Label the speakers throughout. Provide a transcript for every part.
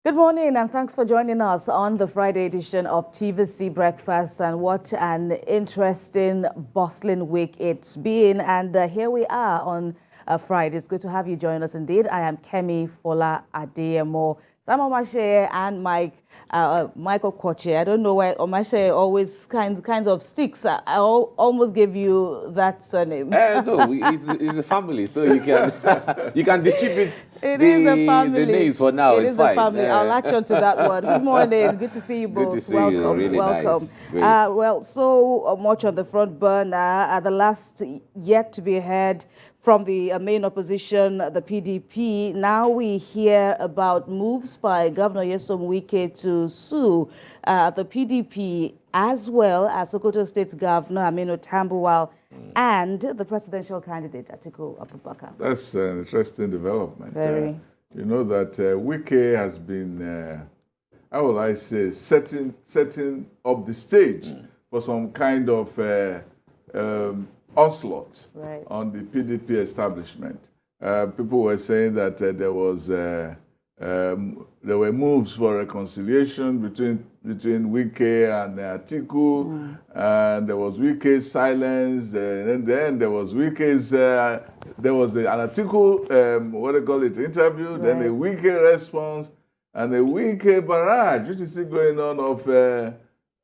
Speaker 1: Good morning and thanks for joining us on the Friday edition of TVC Breakfast. And what an interesting, bustling week it's been. And here we are on Friday. It's good to have you join us indeed. I am Kemi Fola Adeyemo, Sam Omashe and Michael Koche. I don't know why Omashe always kinds of sticks. I almost gave you that surname.
Speaker 2: No, it's a family, so you can you can distribute
Speaker 1: the
Speaker 2: names for now.
Speaker 1: It's
Speaker 2: fine.
Speaker 1: A family. I'll latch on to that one. Good morning. Good to see you both.
Speaker 2: Good to see
Speaker 1: welcome.
Speaker 2: you. Really
Speaker 1: welcome.
Speaker 2: Nice.
Speaker 1: Well, so much on the front burner. The last yet to be heard from the main opposition, the PDP. Now we hear about moves by Governor Nyesom Wike to sue the PDP as well as Sokoto State Governor Aminu Tambuwal and the presidential candidate Atiku Abubakar.
Speaker 3: That's an interesting development.
Speaker 1: Very.
Speaker 3: You know that Wike has been, how will I say, setting up the stage for some kind of onslaught on the PDP establishment. People were saying that there were moves for reconciliation between Wike and Atiku, and there was Wike's silence, and then there was Wike's, there was an Atiku, what they call it, interview, then a Wike response, and a Wike barrage, which is still going on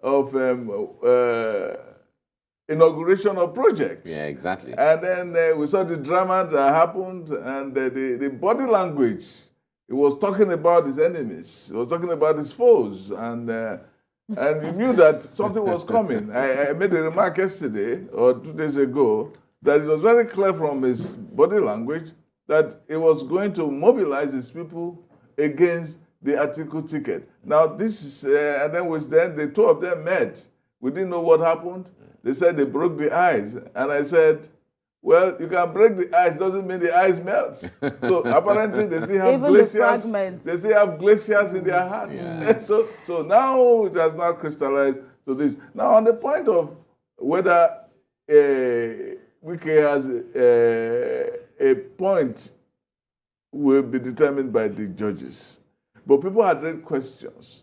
Speaker 3: of inauguration of projects.
Speaker 2: Yeah, exactly.
Speaker 3: And then we saw the drama that happened, and the body language. He was talking about his enemies. He was talking about his foes, and you knew that something was coming. I made a remark yesterday or 2 days ago that it was very clear from his body language that he was going to mobilize his people against the Atiku ticket. Now this is, and then the two of them met. We didn't know what happened. They said they broke the ice, and I said, well, you can break the ice, doesn't mean the ice melts. So apparently they still have
Speaker 1: even
Speaker 3: glaciers.
Speaker 1: The
Speaker 3: they still have glaciers in their hearts. Yeah. So now it has now crystallized to this. Now on the point of whether Wike has a point will be determined by the judges. But people had raised questions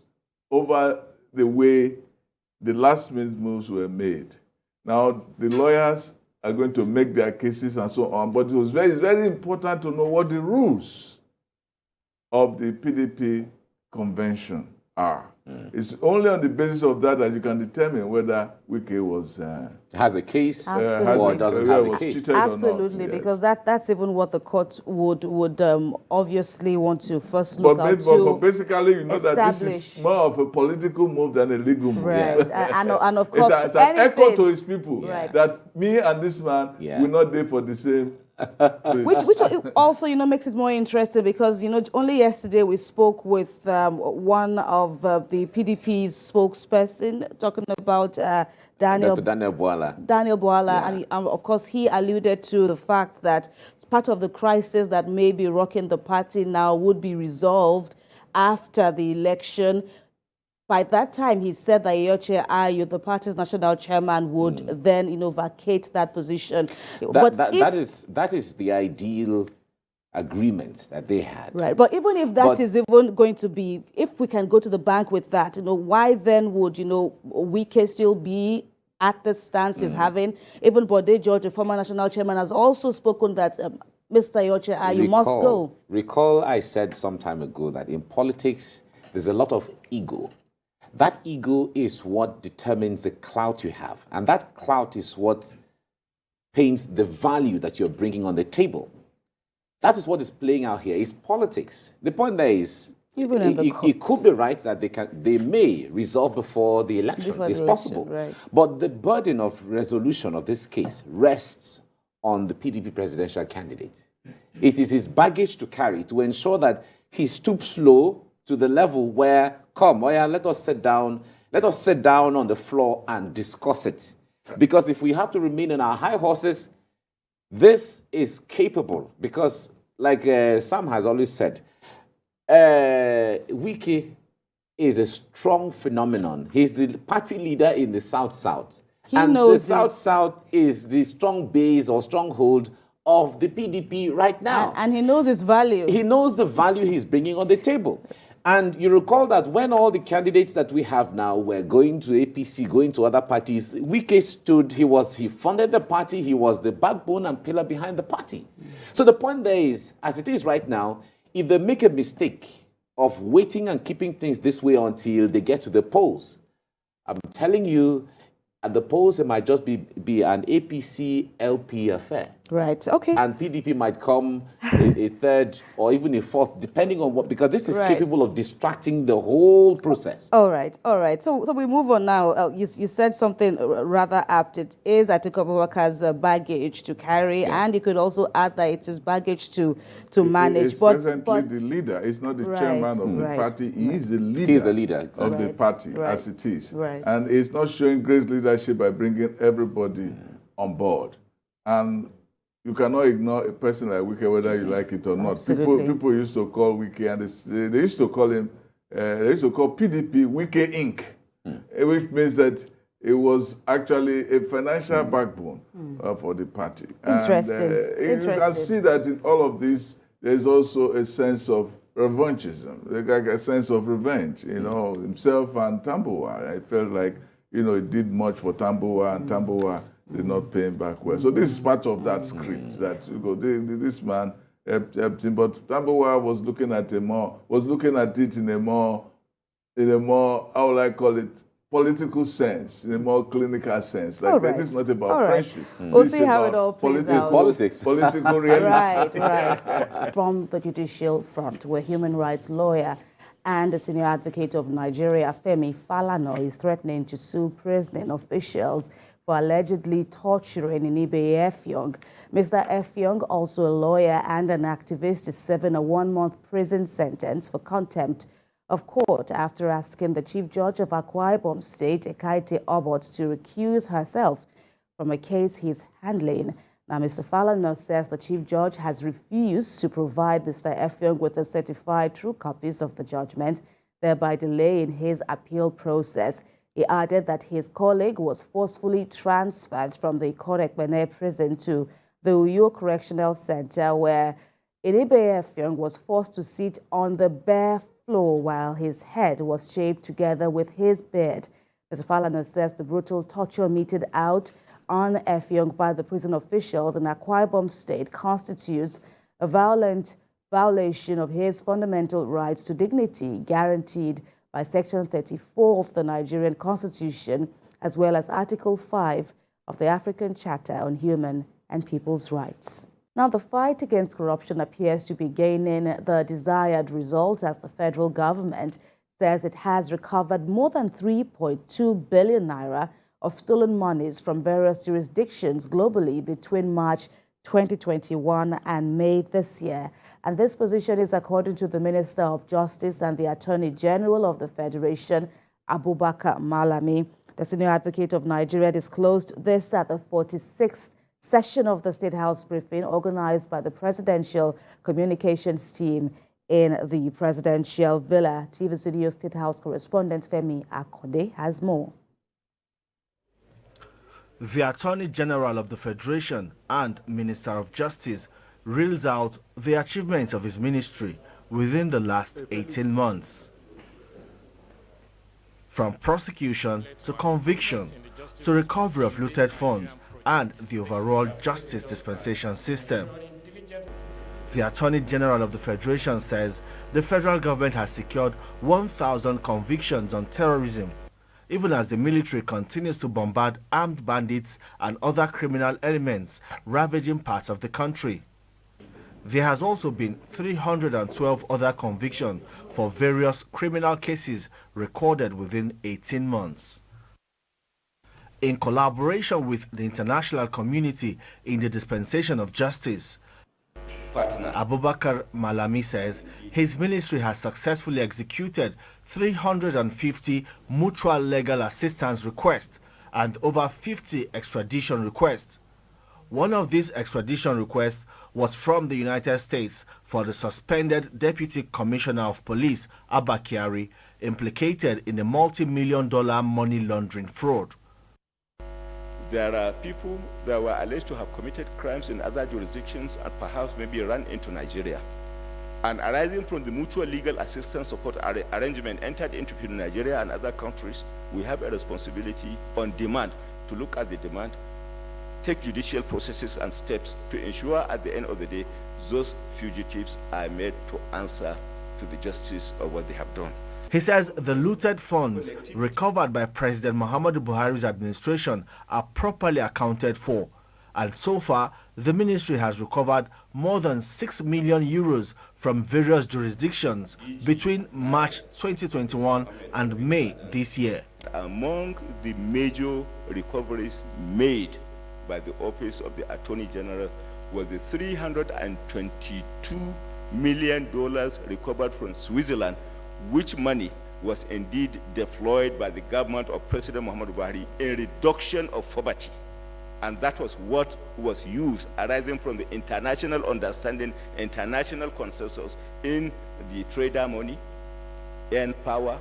Speaker 3: over the way the last minute moves were made. Now the lawyers are going to make their cases and so on. But it's very important to know what the rules of the PDP convention are. It's only on the basis of that you can determine whether Wike was
Speaker 2: has a case
Speaker 1: or
Speaker 2: doesn't have a case.
Speaker 1: Absolutely, because that's even what the court would obviously want to first look at.
Speaker 3: But basically, you know that this is more of a political move than a legal move.
Speaker 1: Right, and of course,
Speaker 3: it's an echo to his people that me and this man will not there for the same.
Speaker 1: which also, makes it more interesting because, only yesterday we spoke with one of the PDP's spokesperson talking about Daniel
Speaker 2: Bwala.
Speaker 1: And of course, he alluded to the fact that part of the crisis that may be rocking the party now would be resolved after the election. By that time, he said that Iyorchia Ayu, the party's national chairman, would then, vacate that position.
Speaker 2: That is the ideal agreement that they had.
Speaker 1: Right, but even if that is even going to be, if we can go to the bank with that, why then would, Wike still be at the stance he's having? Even Bode George, the former national chairman, has also spoken that Mr. Iyorchia Ayu must go.
Speaker 2: Recall I said some time ago that in politics, there's a lot of ego. That ego is what determines the clout you have. And that clout is what paints the value that you're bringing on the table. That is what is playing out here. It's politics. The point there is, it could be right that they may resolve before the election. It's possible. Right. But the burden of resolution of this case rests on the PDP presidential candidate. It is his baggage to carry to ensure that he stoops low to the level where, let us sit down on the floor and discuss it. Because if we have to remain on our high horses, this is capable. Because, like Sam has always said, Wike is a strong phenomenon. He's the party leader in the South-South. And the South-South is the strong base or stronghold of the PDP right now.
Speaker 1: And he knows his value.
Speaker 2: He knows the value he's bringing on the table. And you recall that when all the candidates that we have now were going to APC, going to other parties, Wike stood, he funded the party, he was the backbone and pillar behind the party. So the point there is, as it is right now, if they make a mistake of waiting and keeping things this way until they get to the polls, I'm telling you, at the polls, it might just be an APC LP affair.
Speaker 1: Right, okay.
Speaker 2: And PDP might come a third or even a fourth, depending on what, because this is capable of distracting the whole process.
Speaker 1: All right, all right. So we move on now. You said something rather apt. It is Atiku Abubakar's baggage to carry, and you could also add that it's his baggage to manage.
Speaker 3: He's presently the leader. He's not the chairman of the party. He is the leader.
Speaker 2: He's the leader
Speaker 3: of the party as it is.
Speaker 1: Right.
Speaker 3: And he's not showing great leadership by bringing everybody on board. And you cannot ignore a person like Wike, whether you like it or not. People used to call Wike, and they used to call him, they used to call PDP Wike Inc., which means that it was actually a financial backbone for the party.
Speaker 1: Interesting.
Speaker 3: And, you can see that in all of this, there's also a sense of revanchism, like a sense of revenge. You know, himself and Tambuwa. I felt like, you know, he did much for Tambuwa, and Tambuwa did not pay him back well. So this is part of that script that you go, this man helped him, but Tambuwa was looking at it in a more, how will I call it, political sense, in a more clinical sense. Like this is not about friendship.
Speaker 1: We'll see how it all plays out.
Speaker 3: Political reality.
Speaker 1: Right. From the judicial front, where human rights lawyer and the senior advocate of Nigeria, Femi Falana, is threatening to sue prison officials for allegedly torturing Inibe Effiong. Mr. Effiong, also a lawyer and an activist, is serving a 1-month prison sentence for contempt of court after asking the Chief Judge of Akwa Ibom State, Ekaite Obot, to recuse herself from a case he's handling. Now, Mr. Falana says the Chief Judge has refused to provide Mr. Effiong with the certified true copies of the judgment, thereby delaying his appeal process. He added that his colleague was forcefully transferred from the Ikorekpene prison to the Uyo Correctional Center, where Inibe Effiong was forced to sit on the bare floor while his head was shaved together with his beard. Mr. Falana says the brutal torture meted out on Effiong by the prison officials in Akwa Ibom State constitutes a violent violation of his fundamental rights to dignity guaranteed by Section 34 of the Nigerian Constitution, as well as Article 5 of the African Charter on Human and People's Rights. Now, the fight against corruption appears to be gaining the desired results as the federal government says it has recovered more than 3.2 billion naira of stolen monies from various jurisdictions globally between March 2021 and May this year. And this position is according to the Minister of Justice and the Attorney General of the Federation, Abubakar Malami. The senior advocate of Nigeria disclosed this at the 46th session of the State House briefing organized by the Presidential Communications Team in the Presidential Villa. TV Studio State House correspondent Femi Akode has more.
Speaker 4: The Attorney General of the Federation and Minister of Justice reels out the achievements of his ministry within the last 18 months. From prosecution to conviction to recovery of looted funds and the overall justice dispensation system. The Attorney General of the Federation says the federal government has secured 1,000 convictions on terrorism, even as the military continues to bombard armed bandits and other criminal elements ravaging parts of the country. There has also been 312 other convictions for various criminal cases recorded within 18 months. In collaboration with the international community in the dispensation of justice, Abubakar Malami says his ministry has successfully executed 350 mutual legal assistance requests and over 50 extradition requests. One of these extradition requests was from the United States for the suspended Deputy Commissioner of Police, Abba Kyari, implicated in a multi-million-dollar money laundering fraud.
Speaker 5: There are people that were alleged to have committed crimes in other jurisdictions and perhaps maybe run into Nigeria. and arising from the mutual legal assistance support arrangement entered into between Nigeria and other countries, we have a responsibility on demand to look at the demand, take judicial processes and steps to ensure at the end of the day, those fugitives are made to answer to the justice of what they have done.
Speaker 4: He says the looted funds recovered by President Muhammadu Buhari's administration are properly accounted for. And so far, the ministry has recovered more than 6 million euros from various jurisdictions between March 2021 and May this year.
Speaker 5: Among the major recoveries made by the Office of the Attorney General was the $322 million recovered from Switzerland, which money was indeed deployed by the government of President Muhammadu Buhari in reduction of poverty. And that was what was used arising from the international understanding, international consensus in the trader money, earn power,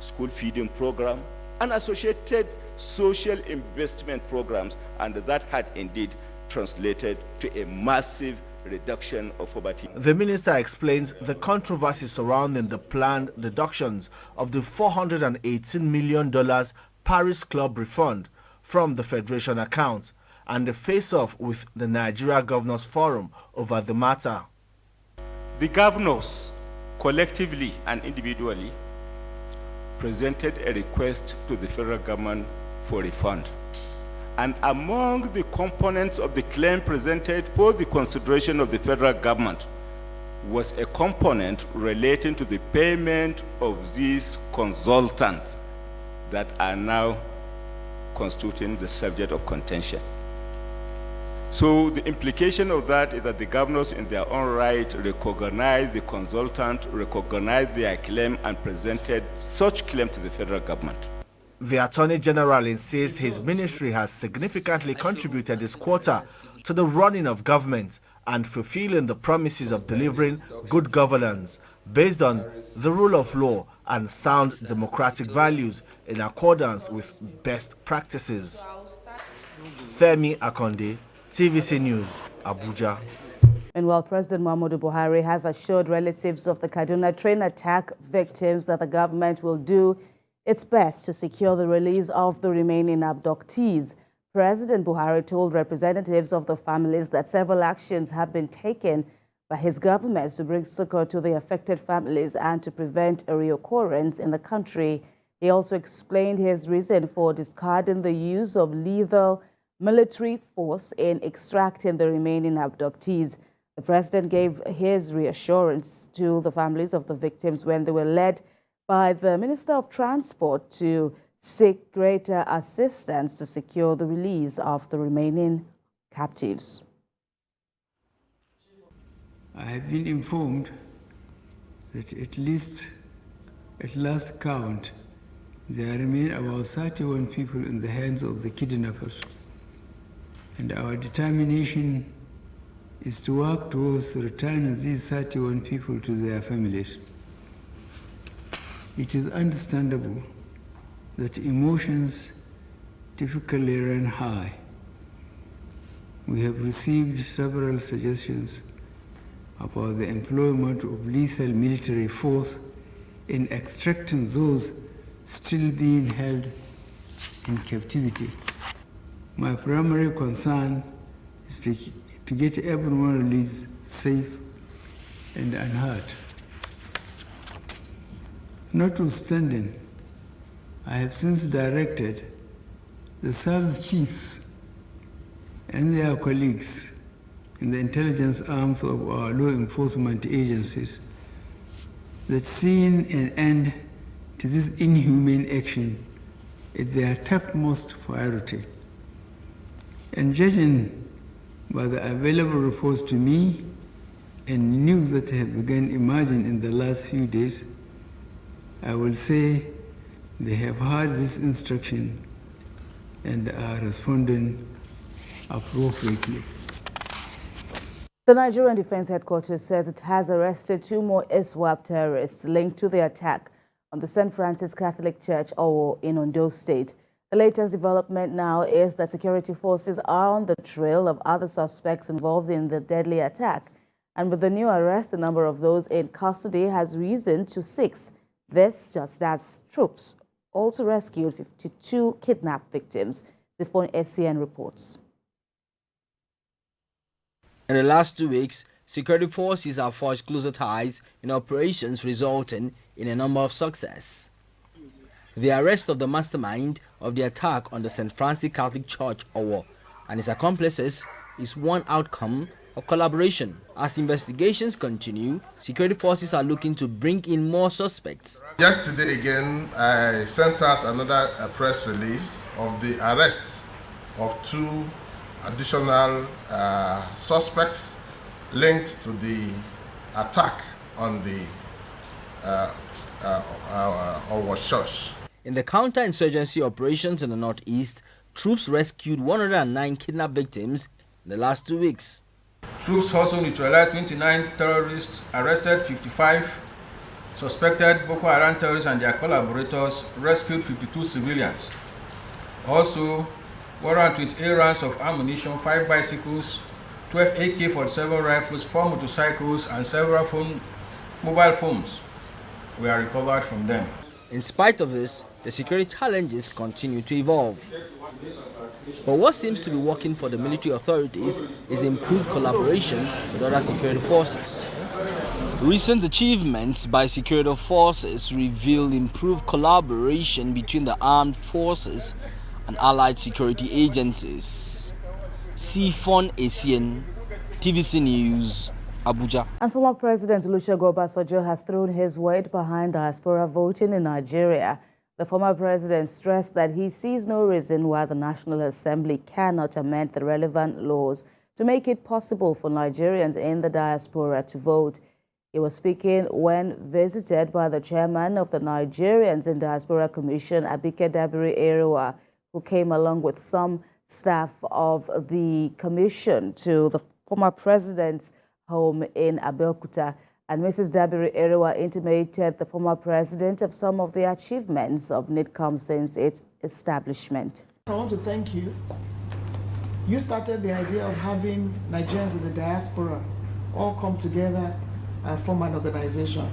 Speaker 5: school feeding program, and associated social investment programs, and that had indeed translated to a massive reduction of poverty.
Speaker 4: The minister explains the controversy surrounding the planned deductions of the $418 million Paris Club refund from the Federation accounts and the face-off with the Nigeria Governors Forum over the matter.
Speaker 5: The governors, collectively and individually, presented a request to the federal government for refund. And among the components of the claim presented for the consideration of the federal government was a component relating to the payment of these consultants that are now constituting the subject of contention. So the implication of that is that the governors in their own right recognized the consultant, recognized their claim, and presented such claim to the federal government.
Speaker 4: The Attorney General insists his ministry has significantly contributed this quarter to the running of government and fulfilling the promises of delivering good governance based on the rule of law and sound democratic values in accordance with best practices. Femi Akonde, TVC News, Abuja.
Speaker 1: And while President Muhammadu Buhari has assured relatives of the Kaduna train attack victims that the government will do its best to secure the release of the remaining abductees, President Buhari told representatives of the families that several actions have been taken by his government to bring succor to the affected families and to prevent a reoccurrence in the country. He also explained his reason for discarding the use of lethal military force in extracting the remaining abductees. The president gave his reassurance to the families of the victims when they were led by the Minister of Transport to seek greater assistance to secure the release of the remaining captives.
Speaker 6: I have been informed that at last count, there remain about 31 people in the hands of the kidnappers. And our determination is to work towards returning these 31 people to their families. It is understandable that emotions typically run high. We have received several suggestions about the employment of lethal military force in extracting those still being held in captivity. My primary concern is to get everyone released safe and unhurt. Notwithstanding, I have since directed the service chiefs and their colleagues in the intelligence arms of our law enforcement agencies that seeing an end to this inhumane action is their topmost priority. And judging by the available reports to me and news that have begun emerging in the last few days, I will say they have heard this instruction and are responding appropriately.
Speaker 1: The Nigerian Defense Headquarters says it has arrested 2 more ISWAP terrorists linked to the attack on the St. Francis Catholic Church, Owo, in Ondo State. The latest development now is that security forces are on the trail of other suspects involved in the deadly attack. And with the new arrest, the number of those in custody has risen to 6. This just as troops also rescued 52 kidnapped victims. The phone SCN reports.
Speaker 7: In the last 2 weeks, security forces have forged closer ties in operations resulting in a number of success. The arrest of the mastermind of the attack on the St. Francis Catholic Church, Owo, and his accomplices is one outcome of collaboration. As investigations continue, security forces are looking to bring in more suspects.
Speaker 8: Yesterday again, I sent out another press release of the arrest of 2 additional suspects linked to the attack on the Owo Church.
Speaker 7: In the counter-insurgency operations in the northeast, troops rescued 109 kidnapped victims in the last 2 weeks.
Speaker 9: Troops also neutralized 29 terrorists, arrested 55 suspected Boko Haram terrorists and their collaborators, rescued 52 civilians. Also, 128 rounds of ammunition, 5 bicycles, 12 AK-47 rifles, 4 motorcycles, and several mobile phones were recovered from them.
Speaker 7: In spite of this, the security challenges continue to evolve. But what seems to be working for the military authorities is improved collaboration with other security forces. Recent achievements by security forces reveal improved collaboration between the armed forces and allied security agencies. Sifon Essien, TVC News, Abuja.
Speaker 1: And former President Olusegun Obasanjo has thrown his weight behind diaspora voting in Nigeria. The former president stressed that he sees no reason why the National Assembly cannot amend the relevant laws to make it possible for Nigerians in the diaspora to vote. He was speaking when visited by the chairman of the Nigerians in Diaspora Commission, Abike Dabiri-Erewa, who came along with some staff of the commission to the former president's home in Abeokuta. And Mrs. Dabiri-Erewa intimated the former president of some of the achievements of NIDCOM since its establishment.
Speaker 10: I want to thank you. You started the idea of having Nigerians in the diaspora all come together and form an organization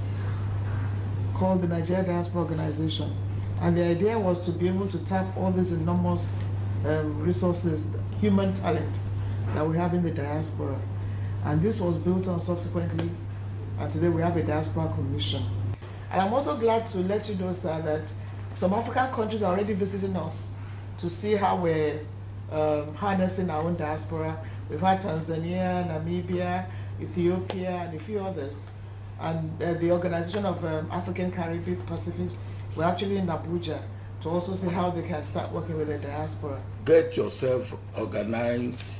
Speaker 10: called the Nigeria Diaspora Organization. And the idea was to be able to tap all these enormous resources, human talent that we have in the diaspora. And this was built on subsequently. And today we have a diaspora commission. And I'm also glad to let you know, sir, that some African countries are already visiting us to see how we're harnessing our own diaspora. We've had Tanzania, Namibia, Ethiopia, and a few others. And the Organization of African Caribbean Pacific, we're actually in Abuja to also see how they can start working with the diaspora.
Speaker 11: Get yourself organized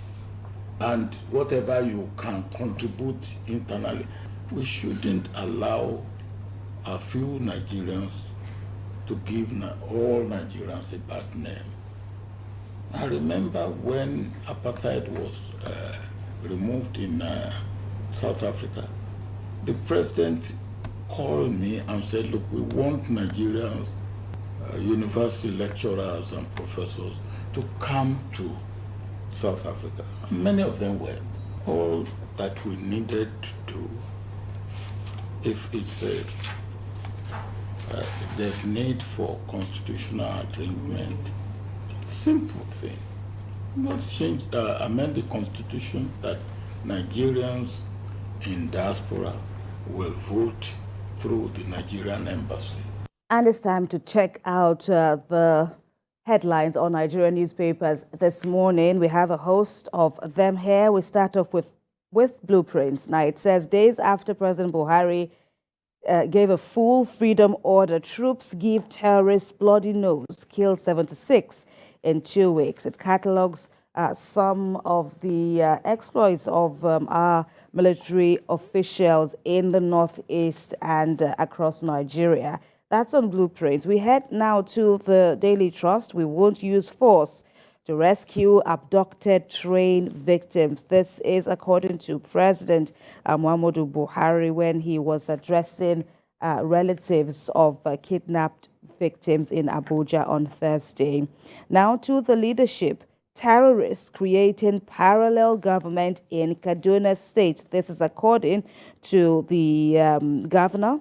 Speaker 11: and whatever you can contribute internally. We shouldn't allow a few Nigerians to give all Nigerians a bad name. I remember when apartheid was removed in South Africa, the president called me and said, look, we want Nigerians, university lecturers and professors to come to South Africa. And many of them were. All that we needed to do, if there's need for constitutional arrangement, simple thing. Let's amend the constitution that Nigerians in diaspora will vote through the Nigerian embassy.
Speaker 1: And it's time to check out the headlines on Nigerian newspapers this morning. We have a host of them here. We start off with blueprints. Now it says, days after President Buhari gave a full freedom order, troops give terrorists bloody nose, killed 76 in 2 weeks. It catalogues some of the exploits of our military officials in the northeast and across Nigeria. That's on blueprints. We head now to the Daily Trust. We won't use force to rescue abducted train victims. This is according to President Muhammadu Buhari when he was addressing relatives of kidnapped victims in Abuja on Thursday. Now to the leadership. terrorists creating parallel government in Kaduna State. This is according to the governor.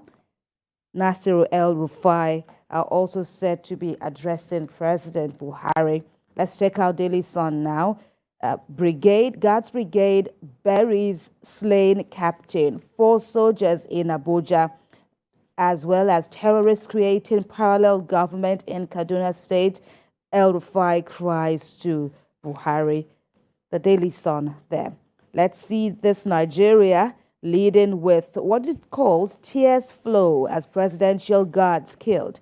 Speaker 1: Nasiru El-Rufai are also said to be addressing President Buhari. Let's check out Daily Sun now. Guards Brigade buries slain captain. 4 soldiers in Abuja, as well as terrorists creating parallel government in Kaduna State. El-Rufai cries to Buhari. The Daily Sun there. Let's see this Nigeria leading with what it calls tears flow as presidential guards killed.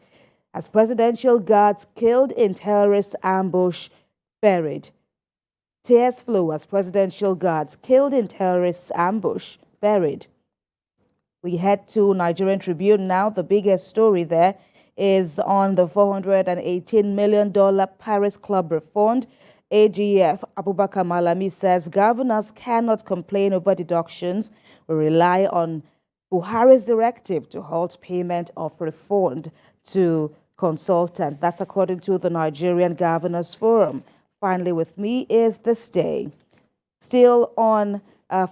Speaker 1: As presidential guards killed in terrorist ambush buried. Tears flow as presidential guards killed in terrorist ambush buried. We head to Nigerian Tribune now. The biggest story there is on the $418 million Paris Club refund. AGF Abubakar Malami says governors cannot complain over deductions. We rely on Buhari's directive to halt payment of refund to consultants. That's according to the Nigerian Governors Forum. Finally, with me is This Day. Still on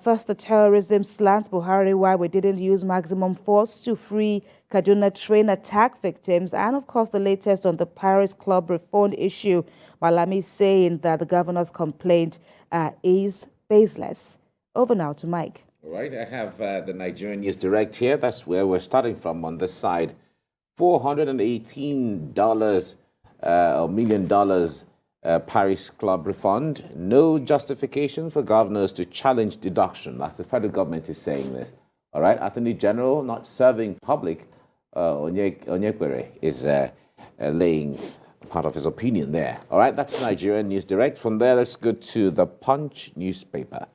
Speaker 1: first the terrorism slant, Buhari, why we didn't use maximum force to free Kaduna train attack victims, and of course the latest on the Paris Club refund issue. Malami saying that the governor's complaint is baseless. Over now to Mike.
Speaker 2: All right, I have the Nigerian News Direct here. That's where we're starting from on this side. $418 million Paris Club refund. No justification for governors to challenge deduction. That's the federal government is saying this. All right, Attorney General not serving public, Onyekwere is laying part of his opinion there. All right, that's Nigerian News Direct. From there, let's go to the Punch newspaper.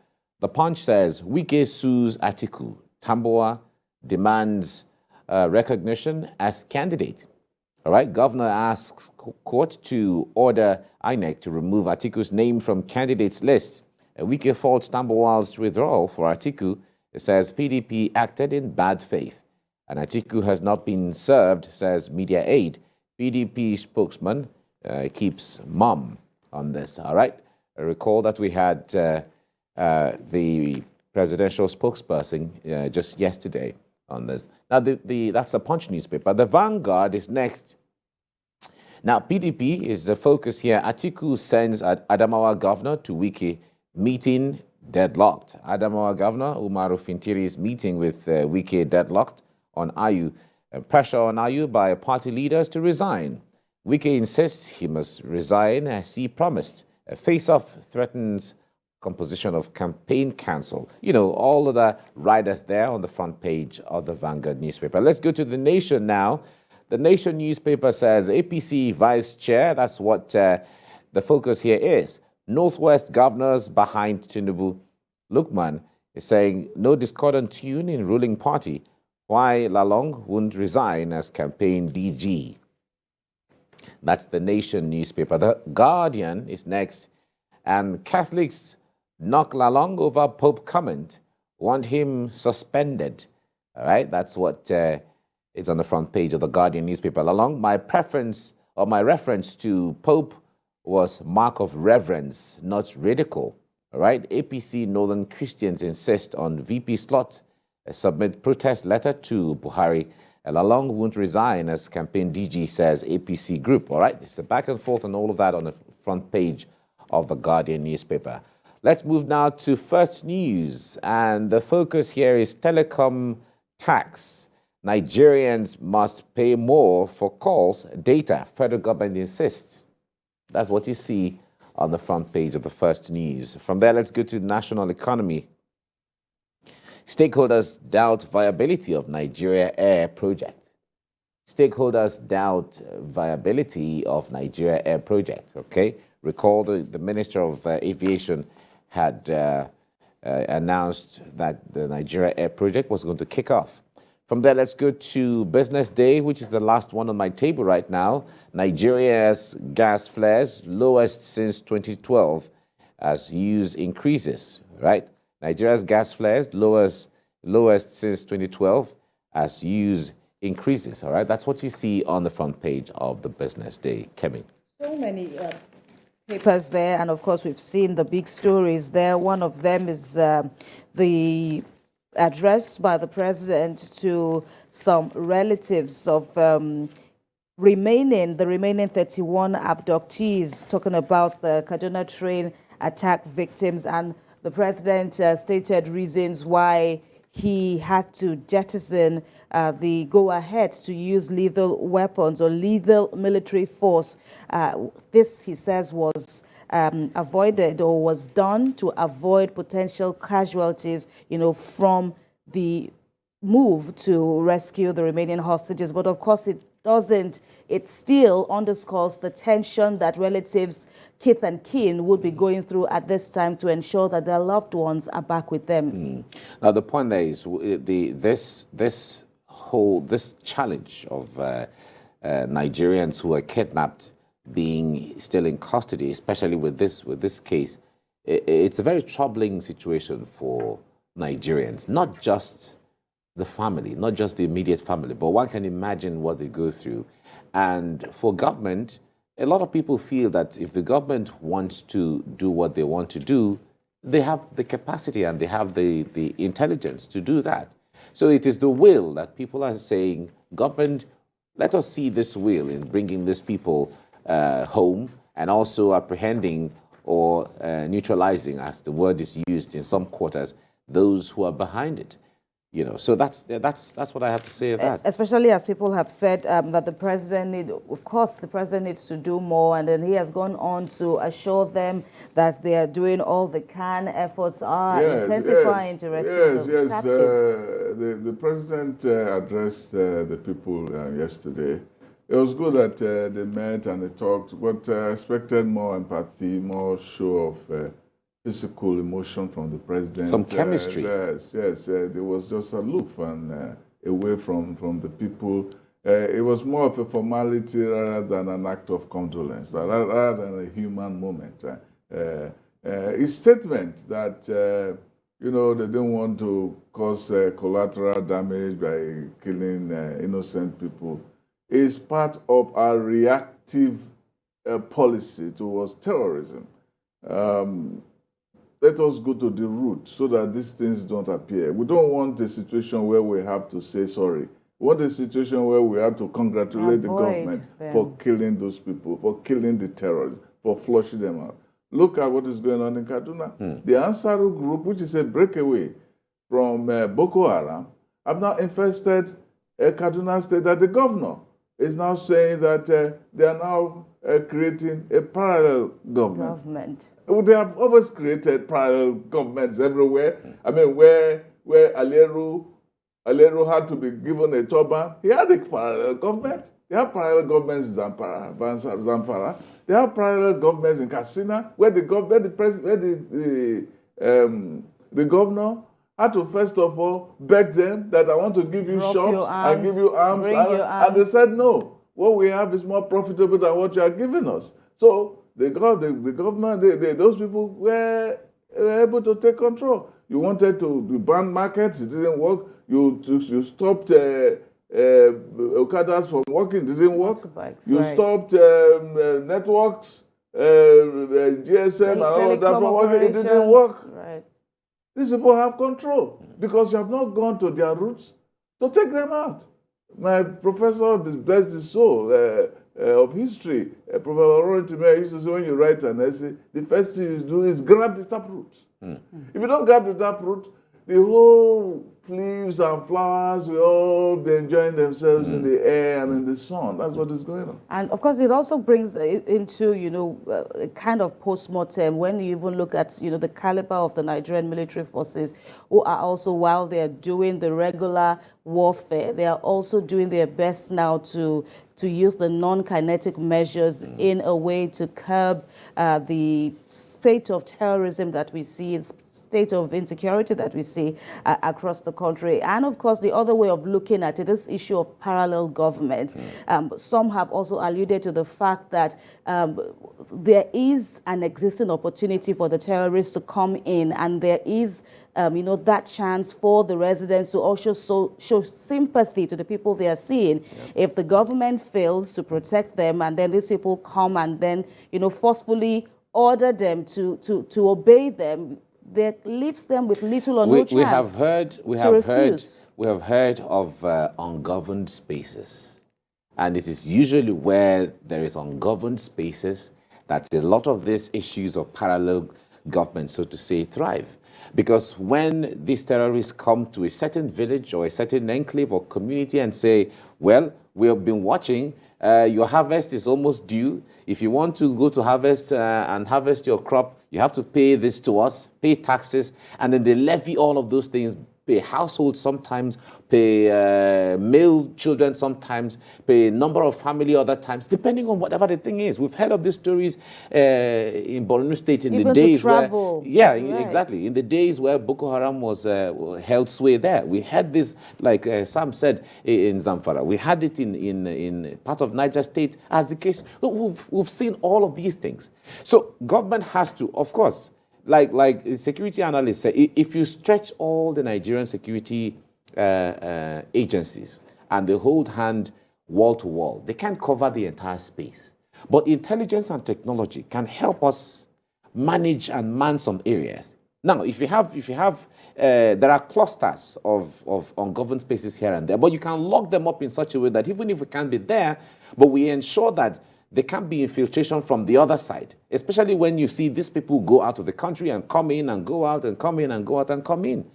Speaker 2: The Punch says, Wike sues Atiku. Tambuwal demands recognition as candidate. All right, governor asks court to order INEC to remove Atiku's name from candidates list. Wike faults Tambuwal's withdrawal for Atiku. It says PDP acted in bad faith. And Atiku has not been served, says Media Aid. PDP spokesman keeps mum on this. All right, recall that we had the presidential spokesperson just yesterday on this. Now, that's the Punch newspaper. The Vanguard is next. Now, PDP is the focus here. Atiku sends Adamawa governor to Wike, meeting deadlocked. Adamawa governor Umaru Fintiri's meeting with Wike deadlocked on Ayu. Pressure on Ayu by party leaders to resign. Wike insists he must resign as he promised. A face-off threatens composition of campaign council. You know, all of the riders there on the front page of the Vanguard newspaper. Let's go to The Nation now. The Nation newspaper says APC vice chair, that's what the focus here is. Northwest governors behind Tinubu. Lukman is saying no discordant tune in ruling party. Why Lalong won't resign as campaign DG. That's The Nation newspaper. The Guardian is next. And Catholics knock Lalong over Pope comment, want him suspended. All right, that's what is on the front page of the Guardian newspaper. Lalong, my reference to Pope was mark of reverence, not ridicule. All right, APC Northern Christians insist on VP slot, submit protest letter to Buhari. Lalong won't resign as campaign DG, says APC group. All right, it's a back and forth and all of that on the front page of the Guardian newspaper. Let's move now to First News, and the focus here is telecom tax. Nigerians must pay more for calls, data. Federal government insists. That's what you see on the front page of the First News. From there, let's go to the national economy. Stakeholders doubt viability of Nigeria Air project. Stakeholders doubt viability of Nigeria Air project, okay? Recall the Minister of Aviation had announced that the Nigeria Air project was going to kick off. From there, let's go to Business Day, which is the last one on my table right now. Nigeria's gas flares, lowest since 2012, as use increases, right? Nigeria's gas flares, lowest since 2012, as use increases, all right? That's what you see on the front page of the Business Day. Kemi.
Speaker 1: So many papers there, and of course we've seen the big stories there. One of them is the address by the president to some relatives of the remaining 31 abductees, talking about the Kaduna train attack victims, and the president stated reasons why he had to jettison the go-ahead to use lethal weapons or lethal military force. This, he says, was avoided or was done to avoid potential casualties, from the move to rescue the remaining hostages. But of course, it doesn't. It still underscores the tension that relatives, kith and kin would be going through at this time to ensure that their loved ones are back with them.
Speaker 2: Now, the point there is this challenge of Nigerians who are kidnapped being still in custody, especially with this case. It's a very troubling situation for Nigerians, not just the family, not just the immediate family, but one can imagine what they go through. And for government, a lot of people feel that if the government wants to do what they want to do, they have the capacity and they have the intelligence to do that. So it is the will that people are saying, government, let us see this will in bringing these people home, and also apprehending or neutralizing, as the word is used in some quarters, those who are behind it. So that's what I have to say of that.
Speaker 1: Especially as people have said that the president needs to do more, and then he has gone on to assure them that they are doing all they can. Efforts are intensifying to rescue the captives.
Speaker 3: The president addressed the people yesterday. It was good that they met and they talked, but I expected more empathy, more show of physical emotion from the president.
Speaker 2: Some chemistry.
Speaker 3: Yes. It was just aloof and away from the people. It was more of a formality rather than an act of condolence, rather than a human moment. His statement that they don't want to cause collateral damage by killing innocent people is part of our reactive policy towards terrorism. Let us go to the root so that these things don't appear. We don't want a situation where we have to say sorry. We want a situation where we have to congratulate the government for killing those people, for killing the terrorists, for flushing them out. Look at what is going on in Kaduna. The Ansaru group, which is a breakaway from Boko Haram, have now infested Kaduna State. That the governor is now saying that they are now creating a parallel government. They have always created parallel governments everywhere. I mean, where Aleru had to be given a turban, he had a parallel government. They have parallel governments in Zamfara. They have parallel governments in Katsina, where the governor had to first of all beg them that I want to give you shops and give you arms, and they said no. What we have is more profitable than what you are giving us. So the government, those people were able to take control. You wanted to ban markets, it didn't work. You stopped Okadas from working, it didn't work. You stopped networks, GSM and all of that from working, it didn't work.
Speaker 1: Right.
Speaker 3: These people have control because you have not gone to their roots to take them out. My professor, bless his soul, of history, Professor Orentime, used to say, when you write an essay, the first thing you do is grab the taproot. If you don't grab the taproot, the whole leaves and flowers will all be enjoying themselves in the air and in the sun. That's what is going on.
Speaker 1: And of course, it also brings into, a kind of post-mortem when you even look at, the caliber of the Nigerian military forces, who are also, while they're doing the regular warfare, they are also doing their best now to use the non-kinetic measures in a way to curb the spate of terrorism that we see, state of insecurity that we see across the country. And of course, the other way of looking at it, this issue of parallel government. Some have also alluded to the fact that there is an existing opportunity for the terrorists to come in, and there is that chance for the residents to also show sympathy to the people they are seeing. If the government fails to protect them, and then these people come and then, forcefully order them to obey them, that leaves them with little or no chance.
Speaker 2: We have heard of ungoverned spaces, and it is usually where there is ungoverned spaces that a lot of these issues of parallel government, so to say, thrive. Because when these terrorists come to a certain village or a certain enclave or community and say, well, we have been watching, your harvest is almost due. If you want to go to harvest and harvest your crop, you have to pay this to us, pay taxes, and then they levy all of those things, pay households sometimes, pay male children sometimes, pay number of family other times, depending on whatever the thing is. We've heard of these stories in Borno State in
Speaker 1: Even
Speaker 2: the days
Speaker 1: to travel.
Speaker 2: where... Yeah,
Speaker 1: right.
Speaker 2: exactly. In the days where Boko Haram was held sway there. We had this, like Sam said, in Zamfara. We had it in part of Niger State as the case. We've seen all of these things. So government has to, of course, like security analysts say, if you stretch all the Nigerian security agencies and they hold hand wall to wall, they can't cover the entire space. But intelligence and technology can help us manage and man some areas. Now, if you have there are clusters of ungoverned spaces here and there, but you can lock them up in such a way that even if we can't be there, but we ensure that there can't be infiltration from the other side, especially when you see these people go out of the country and come in and go out and come in and go out and come in.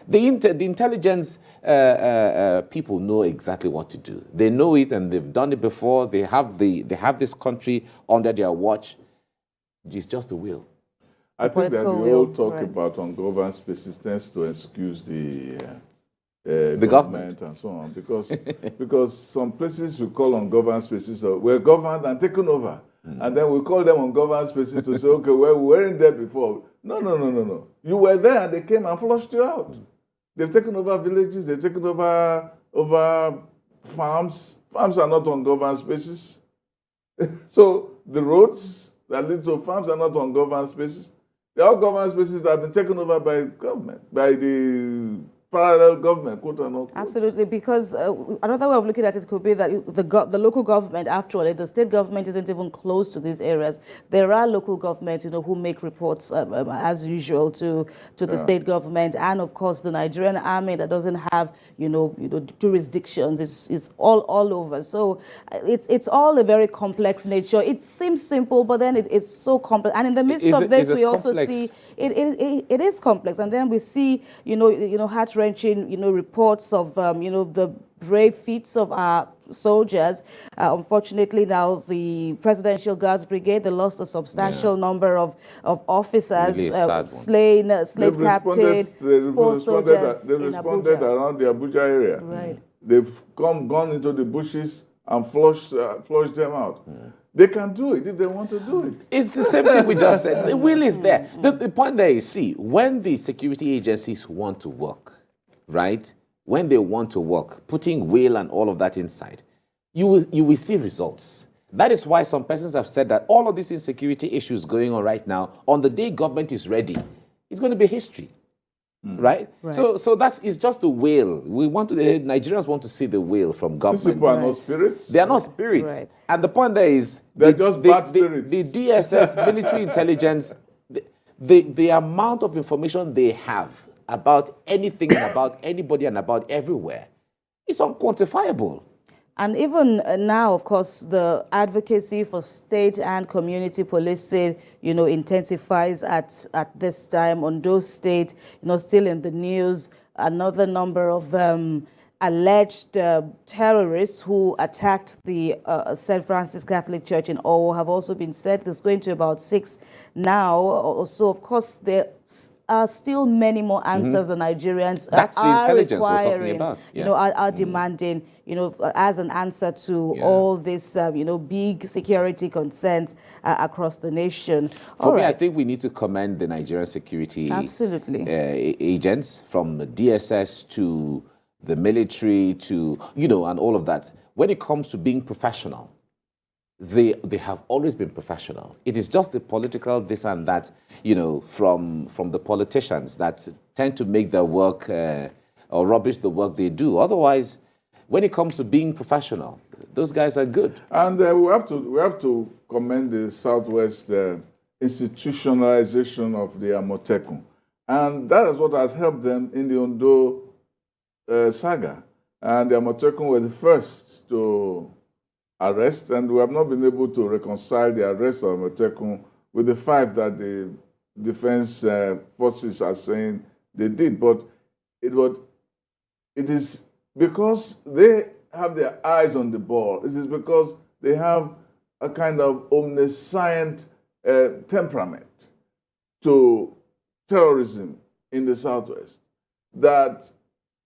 Speaker 2: The intelligence people know exactly what to do. They know it and they've done it before. They have this country under their watch. It's just a will.
Speaker 3: I think that the whole talk about ungoverned spaces tends to excuse the government and so on, because some places we call ungoverned spaces were governed and taken over, and then we call them ungoverned spaces to say, okay, well, we weren't there before. No. You were there and they came and flushed you out. They've taken over villages, they've taken over farms. Farms are not ungoverned spaces. So the roads that lead to farms are not ungoverned spaces. They are governed spaces that have been taken over by government, by the parallel government, quote unquote.
Speaker 1: Absolutely, because another way of looking at it could be that the local government, actually, the state government isn't even close to these areas. There are local governments, who make reports as usual to the state government, and of course the Nigerian army that doesn't have, jurisdictions. It's all over. So it's all a very complex nature. It seems simple, but then it's so complex. And in the midst of this, we also see it is complex. And then we see, heart-wrenching, reports of, the brave feats of our soldiers. Unfortunately, now the Presidential Guards Brigade, they lost a substantial number of officers,
Speaker 2: really
Speaker 1: slain, slave captured, 4 soldiers
Speaker 3: They've responded around the Abuja area.
Speaker 1: Right.
Speaker 3: They've gone into the bushes and flushed them out. They can do it if they want to do it.
Speaker 2: It's the same thing we just said. The will is there. The point there is, see, when the security agencies want to work, right? When they want to work, putting will and all of that inside, you will see results. That is why some persons have said that all of these insecurity issues going on right now, on the day government is ready, it's going to be history. Right? So it's just a will. The Nigerians want to see the will from government.
Speaker 3: These people are not spirits.
Speaker 2: They are not spirits.
Speaker 1: Right.
Speaker 2: And the point there is
Speaker 3: they're just bad spirits.
Speaker 2: The DSS, military intelligence, the amount of information they have about anything and about anybody and about everywhere is unquantifiable.
Speaker 1: And even now, of course, the advocacy for state and community policing, intensifies at this time. Ondo State, still in the news. Another number of alleged terrorists who attacked the St. Francis Catholic Church in Owo have also been said. There's going to about 6 now. So, of course, there are still many more answers the Nigerians are requiring, are demanding, as an answer to all this, big security concerns across the nation.
Speaker 2: For me, I think we need to commend the Nigerian security agents, from the DSS to the military to, and all of that. When it comes to being professional, they have always been professional. It is just the political this and that, from the politicians that tend to make their work or rubbish the work they do. Otherwise, when it comes to being professional, those guys are good.
Speaker 3: And we have to commend the Southwest institutionalization of the Amotekun. And that is what has helped them in the Ondo saga. And the Amotekun were the first to arrest, and we have not been able to reconcile the arrest of Amotekun with the fact that the defense forces are saying they did. But it is because they have their eyes on the ball. It is because they have a kind of omniscient temperament to terrorism in the Southwest that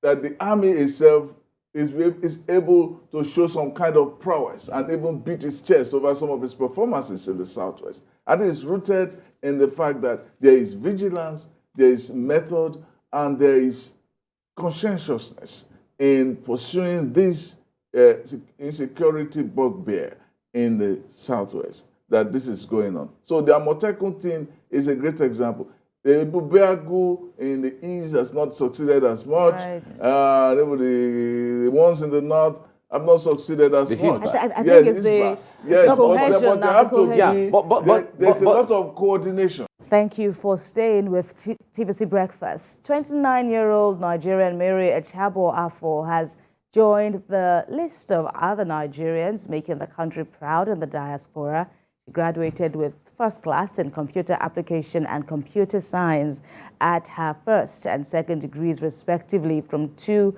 Speaker 3: the army itself is able to show some kind of prowess and even beat its chest over some of its performances in the Southwest. And it is rooted in the fact that there is vigilance, there is method, and there is conscientiousness in pursuing this insecurity bugbear in the Southwest, that this is going on. So the Amotekun thing is a great example. The Bubeagu in the east has not succeeded as much.
Speaker 1: Right.
Speaker 3: The ones in the north have not succeeded as much.
Speaker 1: I think it's the cohesion now.
Speaker 3: There's a lot of coordination.
Speaker 1: Thank you for staying with TVC Breakfast. 29-year-old Nigerian Mary Echabo Afo has joined the list of other Nigerians making the country proud in the diaspora. She graduated with first class in computer application and computer science at her first and second degrees, respectively, from two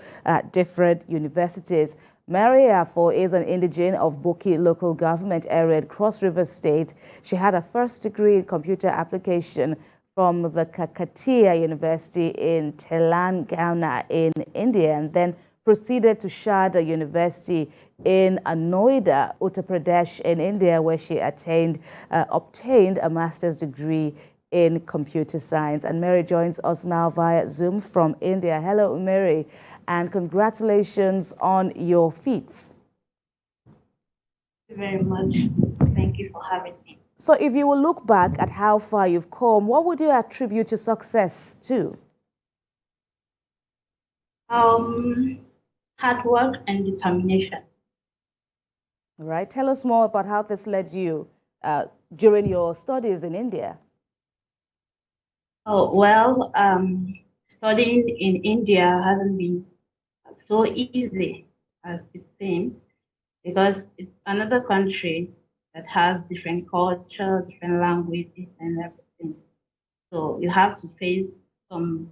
Speaker 1: different universities. Mary Afo is an indigene of Boki local government area in Cross River State. She had a first degree in computer application from the Kakatiya University in Telangana in India, and then proceeded to Sharda University in Noida, Uttar Pradesh in India, where she obtained a master's degree in computer science. And Mary joins us now via Zoom from India. Hello, Mary, and congratulations on your feats.
Speaker 12: Thank you very much. Thank you for having me.
Speaker 1: So if you will look back at how far you've come, what would you attribute your success to?
Speaker 12: Hard work and determination.
Speaker 1: All right. Tell us more about how this led you during your studies in India.
Speaker 12: Oh, well, studying in India hasn't been so easy as it seems, because it's another country that has different culture, different languages, and everything. So you have to face some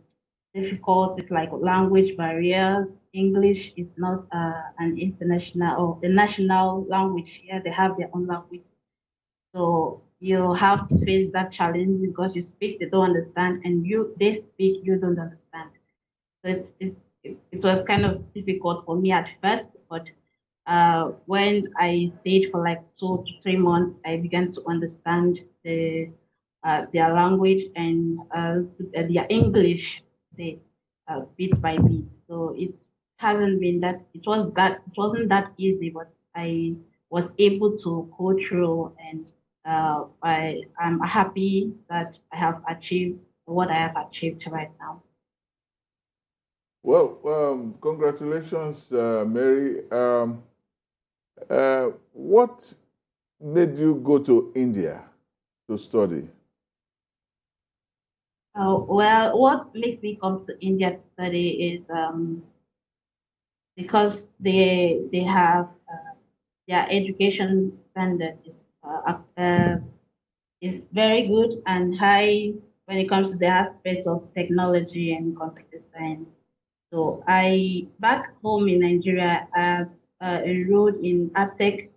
Speaker 12: difficulties like language barriers. English is not an international or the national language here. They have their own language. So you have to face that challenge because you speak, they don't understand, and they speak, you don't understand. So it was kind of difficult for me at first, but when I stayed for like 2 to 3 months, I began to understand their language and their English, bit by bit. So it wasn't that easy, but I was able to go through, and I'm happy that I have achieved what I have achieved right now.
Speaker 3: Well, congratulations, Mary. What made you go to India to study?
Speaker 12: Well, what makes me come to India to study is because they have their education standard is very good and high when it comes to the aspect of technology and computer science. So back home in Nigeria, I enrolled in APTEC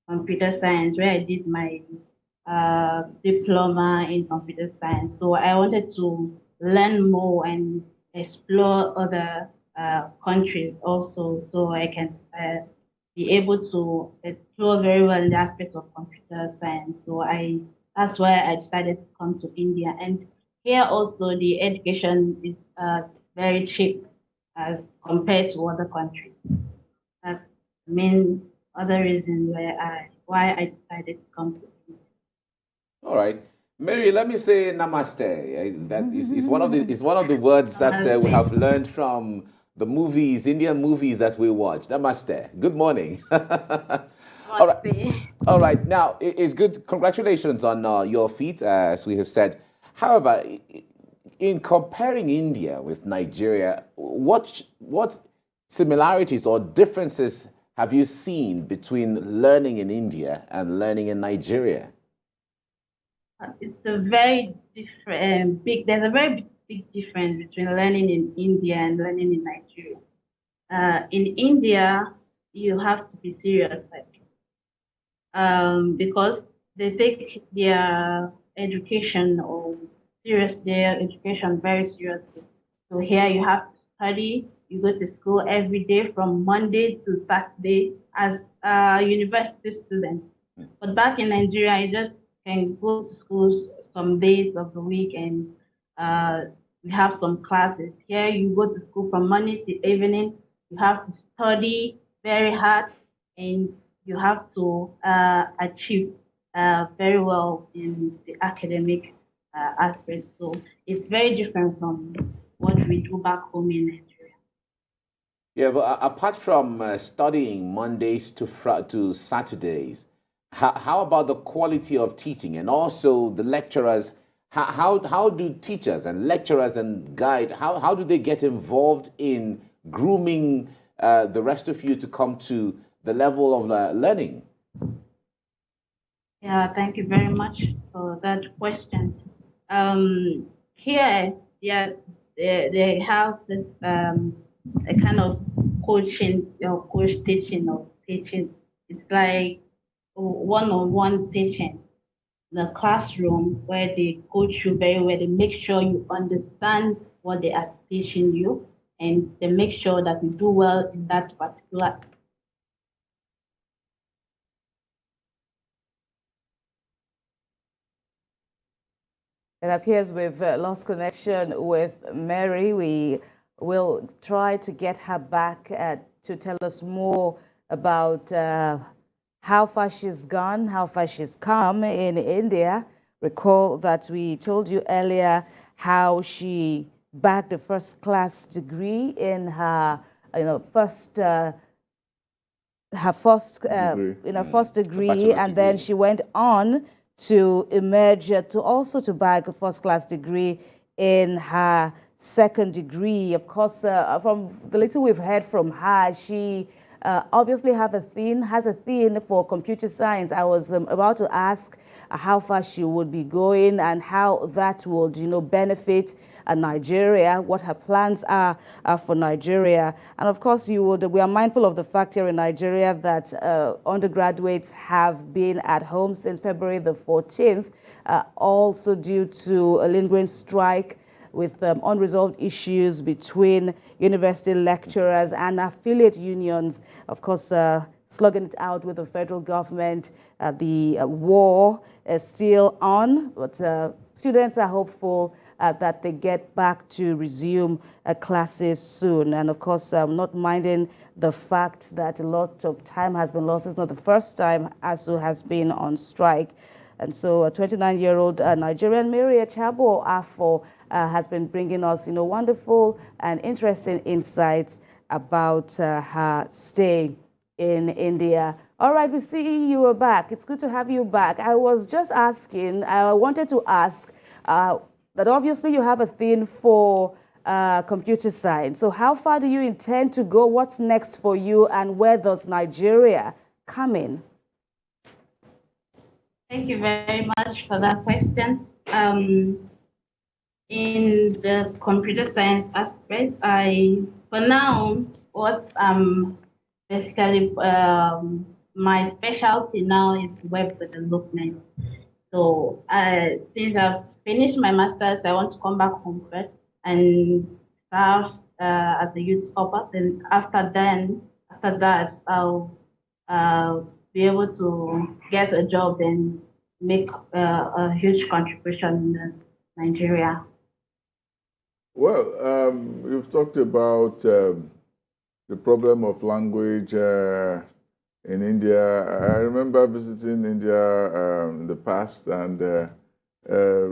Speaker 12: computer science, where I did my diploma in computer science. So I wanted to learn more and explore other countries also, so I can be able to explore very well in the aspect of computer science. So that's why I decided to come to India. And here also the education is very cheap as compared to other countries. That's the main other reason why I decided to come to India.
Speaker 2: All right. Mary, let me say namaste. That is one of the words that we have learned from the movies, Indian movies that we watch. Namaste. Good morning. All right. All right. Now, it's good. Congratulations on your feat, as we have said. However, in comparing India with Nigeria, what similarities or differences have you seen between learning in India and learning in Nigeria?
Speaker 12: It's a very different, there's a very big difference between learning in India and learning in Nigeria. In India, you have to be serious, because they take their education very seriously. So here you have to study, you go to school every day from Monday to Saturday as a university student. But back in Nigeria, you just can go to schools some days of the week and we have some classes. Here you go to school from Monday to evening, you have to study very hard and you have to achieve very well in the academic aspect. So it's very different from what we do back home in Nigeria.
Speaker 2: Yeah, but apart from studying Mondays to Saturdays, how about the quality of teaching and also the lecturers? How do teachers and lecturers and guide, how do they get involved in grooming the rest of you to come to the level of learning?
Speaker 12: Yeah, thank you very much for that question. Here, yeah, they have this a kind of coaching or coach teaching or teaching. It's like one-on-one teaching in the classroom where they coach you very well. They make sure you understand what they are teaching you and they make sure that you do well in that particular.
Speaker 1: It appears we've lost connection with Mary. We will try to get her back to tell us more about how far she's gone, how far she's come in India. Recall that we told you earlier how she bagged a first-class degree in her, first degree, and then she went on to emerge to bag a first-class degree in her second degree. Of course, from the little we've heard from her, she obviously has a thing for computer science. I was about to ask how far she would be going and how that would, benefit Nigeria, what her plans are for Nigeria. And of course, we are mindful of the fact here in Nigeria that undergraduates have been at home since February the 14th, also due to a lingering strike with unresolved issues between university lecturers and affiliate unions. Of course, slugging it out with the federal government. The war is still on, but students are hopeful that they get back to resume classes soon. And of course, not minding the fact that a lot of time has been lost. It's not the first time ASU has been on strike. And so a 29-year-old Nigerian, Mary Chabo Afo, has been bringing us, wonderful and interesting insights about her stay in India. All right, we see you are back. It's good to have you back. I was just asking, I wanted to ask that obviously you have a thing for computer science. So how far do you intend to go? What's next for you and where does Nigeria come in?
Speaker 12: Thank you very much for that question. In the computer science aspect, for now, what basically my specialty now is web development. So since I've finished my master's, I want to come back home first and serve as a youth corps. And after that, I'll be able to get a job and make a huge contribution in Nigeria.
Speaker 3: Well, you've talked about the problem of language in India. I remember visiting India in the past, and I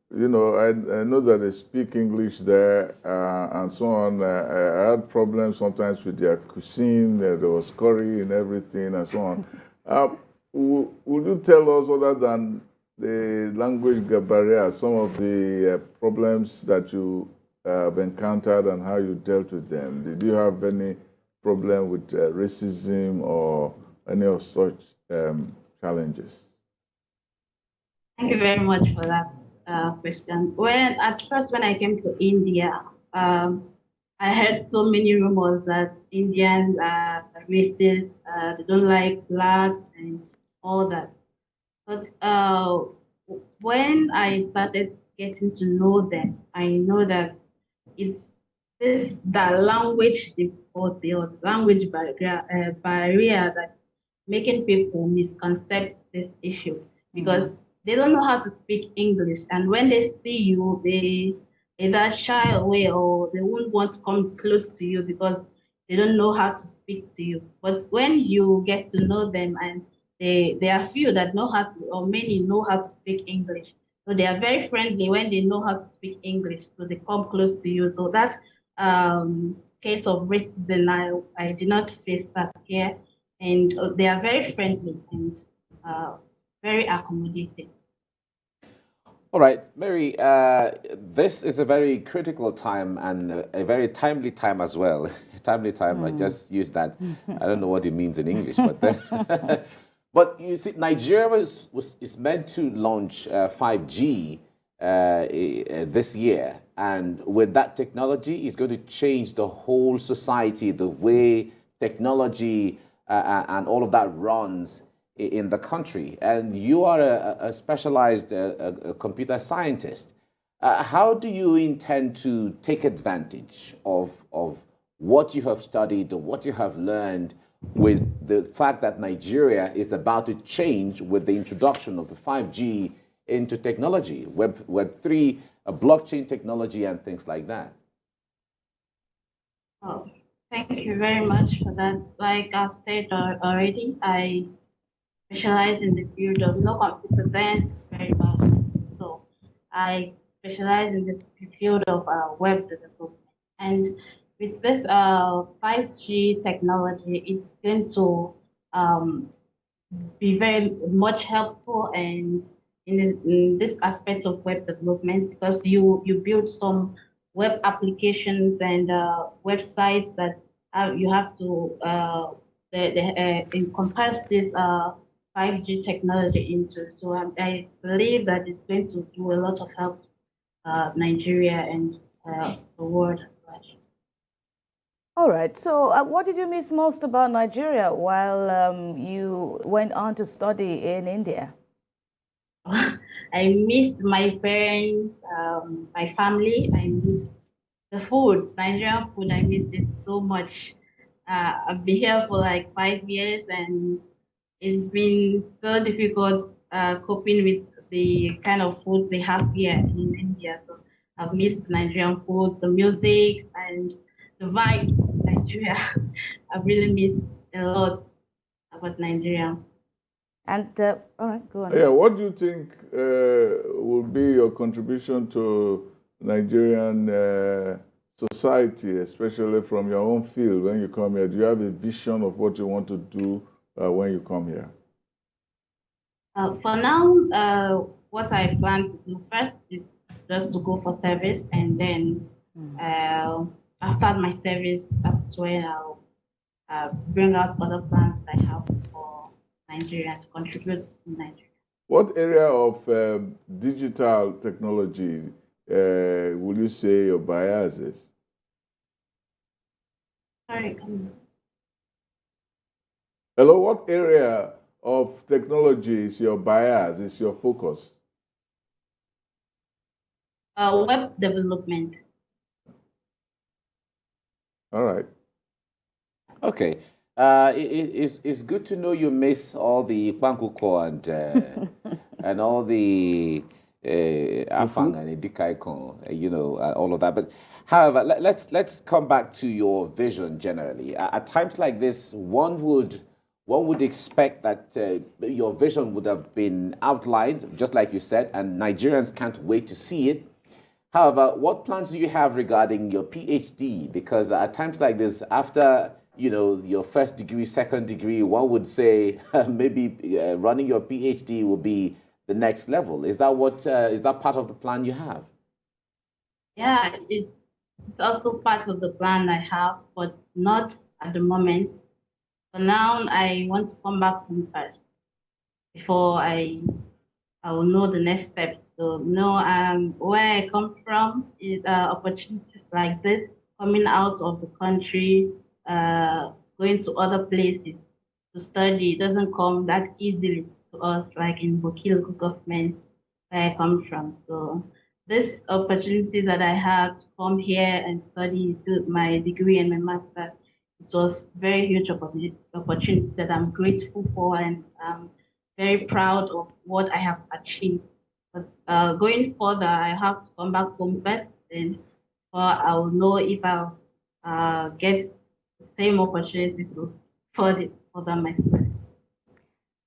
Speaker 3: know that they speak English there and so on. I had problems sometimes with their cuisine. There was curry and everything and so on. Would you tell us, other than the language barrier, some of the problems that you have encountered and how you dealt with them? Did you have any problem with racism or any of such challenges?
Speaker 12: Thank you very much for that question. At first, when I came to India, I heard so many rumors that Indians are racist, they don't like blacks and all that. But when I started getting to know them, I know that it's the language difficulty or language barrier that making people misconcept this issue because they don't know how to speak English, and when they see you, they either shy away or they won't want to come close to you because they don't know how to speak to you. But when you get to know them, and there are few that know how to, or many know how to speak English, so they are very friendly when they know how to speak English, so they come close to you. So that case of racism, I did not face that here, and they are very friendly and very accommodating.
Speaker 2: All right, Mary, this is a very critical time and a very timely time as well. Timely time, I just used that. I don't know what it means in English, but then, but you see, Nigeria is meant to launch 5G this year, and with that technology, it's going to change the whole society, the way technology and all of that runs in the country. And you are a specialized computer scientist. How do you intend to take advantage of what you have studied, what you have learned, with the fact that Nigeria is about to change with the introduction of the 5G into technology, Web3, blockchain technology, and things like that?
Speaker 12: Oh, thank you very much for that. Like I've said already, I specialize in the field of computer science very much. So I specialize in the field of web development. And with this 5G technology, it's going to be very much helpful and in this aspect of web development, because you build some web applications and websites that you have to encompass this 5G technology into. So I believe that it's going to do a lot of help Nigeria and the world as well.
Speaker 1: All right. So what did you miss most about Nigeria while you went on to study in India?
Speaker 12: I missed my parents, my family. I missed the food, Nigerian food. I missed it so much. I've been here for like 5 years, and it's been so difficult coping with the kind of food they have here in India. So I've missed Nigerian food, the music, and the vibe of Nigeria. I've really missed a lot about Nigeria.
Speaker 1: And all right, go on.
Speaker 3: Yeah, what do you think will be your contribution to Nigerian society, especially from your own field when you come here? Do you have a vision of what you want to do when you come here?
Speaker 12: For now, what I plan to do first is just to go for service, and then after my service, that's when I'll bring out other plans I have for Nigeria to contribute to Nigeria.
Speaker 3: What area of digital technology will you say your bias is?
Speaker 12: Sorry.
Speaker 3: Hello, what area of technology is your bias, is your focus?
Speaker 12: Web development.
Speaker 3: All right.
Speaker 2: Okay. It's good to know you miss all the pankuko and all the afang and edikaikon, all of that. But however, let's come back to your vision generally. At times like this, one would expect that your vision would have been outlined, just like you said, and Nigerians can't wait to see it. However, what plans do you have regarding your PhD? Because at times like this, after you know, your first degree, second degree. One would say maybe running your PhD will be the next level. Is that what is that part of the plan you have?
Speaker 12: Yeah, it's also part of the plan I have, but not at the moment. For now, I want to come back home first before I will know the next step. So, where I come from is opportunities like this, coming out of the country, going to other places to study. It doesn't come that easily to us, like in Bokil government, where I come from. So, this opportunity that I have to come here and study my degree and my master, it was very huge opportunity that I'm grateful for, and I'm very proud of what I have achieved. But going further, I have to come back home first, and I will know if I'll get the same opportunity to further myself.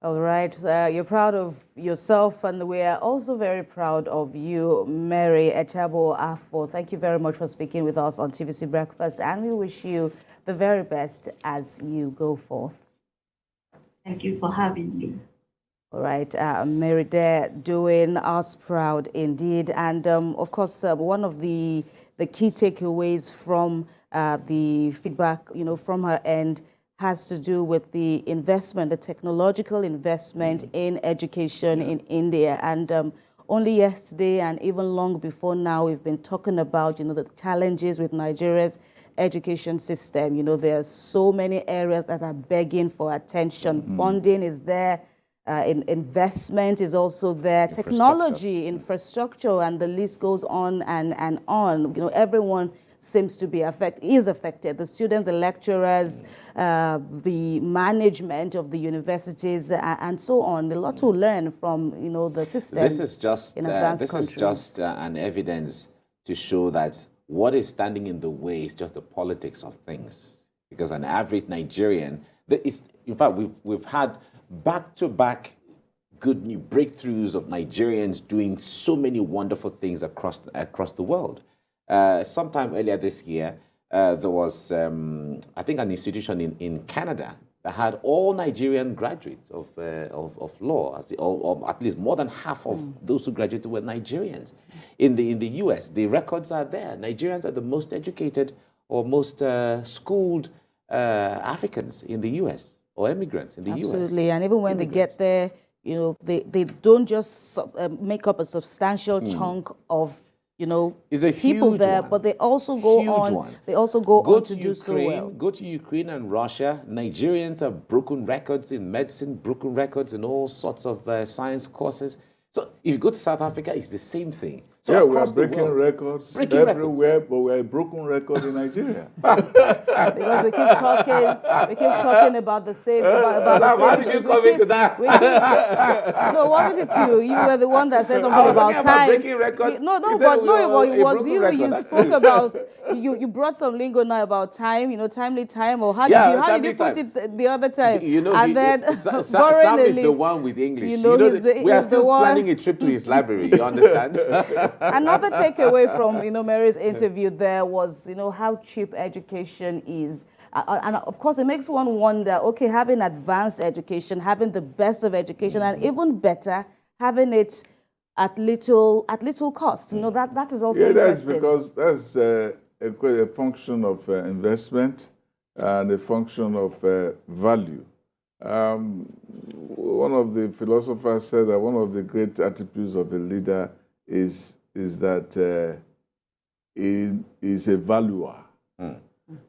Speaker 1: All right, you're proud of yourself, and we are also very proud of you, Mary Echabo Afo. Thank you very much for speaking with us on TVC Breakfast, and we wish you the very best as you go forth.
Speaker 12: Thank you for having me.
Speaker 1: All right, Mary there doing us proud indeed. And of course, one of the key takeaways from the feedback, from her end has to do with the investment, the technological investment in education in India. And only yesterday and even long before now, we've been talking about, the challenges with Nigeria's education system. There are so many areas that are begging for attention. Funding is there. Investment is also there, technology, infrastructure, and the list goes on and on. Everyone seems to be affected. The students, the lecturers, the management of the universities, and so on. A lot to learn from the system.
Speaker 2: This is just an evidence to show that what is standing in the way is just the politics of things. Because an average Nigerian, in fact, we've had back-to-back good new breakthroughs of Nigerians doing so many wonderful things across the world. Sometime earlier this year, there was, I think, an institution in Canada that had all Nigerian graduates of law, or at least more than half of those who graduated were Nigerians. In the US, the records are there. Nigerians are the most educated or most schooled Africans in the US. Or immigrants in the US.
Speaker 1: Absolutely, and even when they get there, they don't just make up a substantial chunk of people there, but they also go on. They also go on to do so well.
Speaker 2: Go to Ukraine and Russia. Nigerians have broken records in medicine, broken records in all sorts of science courses. So if you go to South Africa, it's the same thing. So
Speaker 3: yeah, we are breaking records everywhere, but we are a broken record in Nigeria.
Speaker 1: Because we keep talking about the same.
Speaker 2: Why did you come into that?
Speaker 1: No, wasn't it you? You were the one that said something about time.
Speaker 2: Breaking records.
Speaker 1: It was you. You spoke about you brought some lingo now about time. Timely time, or how did you put it the other time?
Speaker 2: Sam is the one with English. We are still planning a trip to his library. You understand?
Speaker 1: Another takeaway from Mary's interview there was how cheap education is, and of course it makes one wonder. Okay, having advanced education, having the best of education, and even better, having it at little cost. That is also interesting.
Speaker 3: That's because that's a function of investment and a function of value. One of the philosophers said that one of the great attributes of a leader is that he is a valuer. You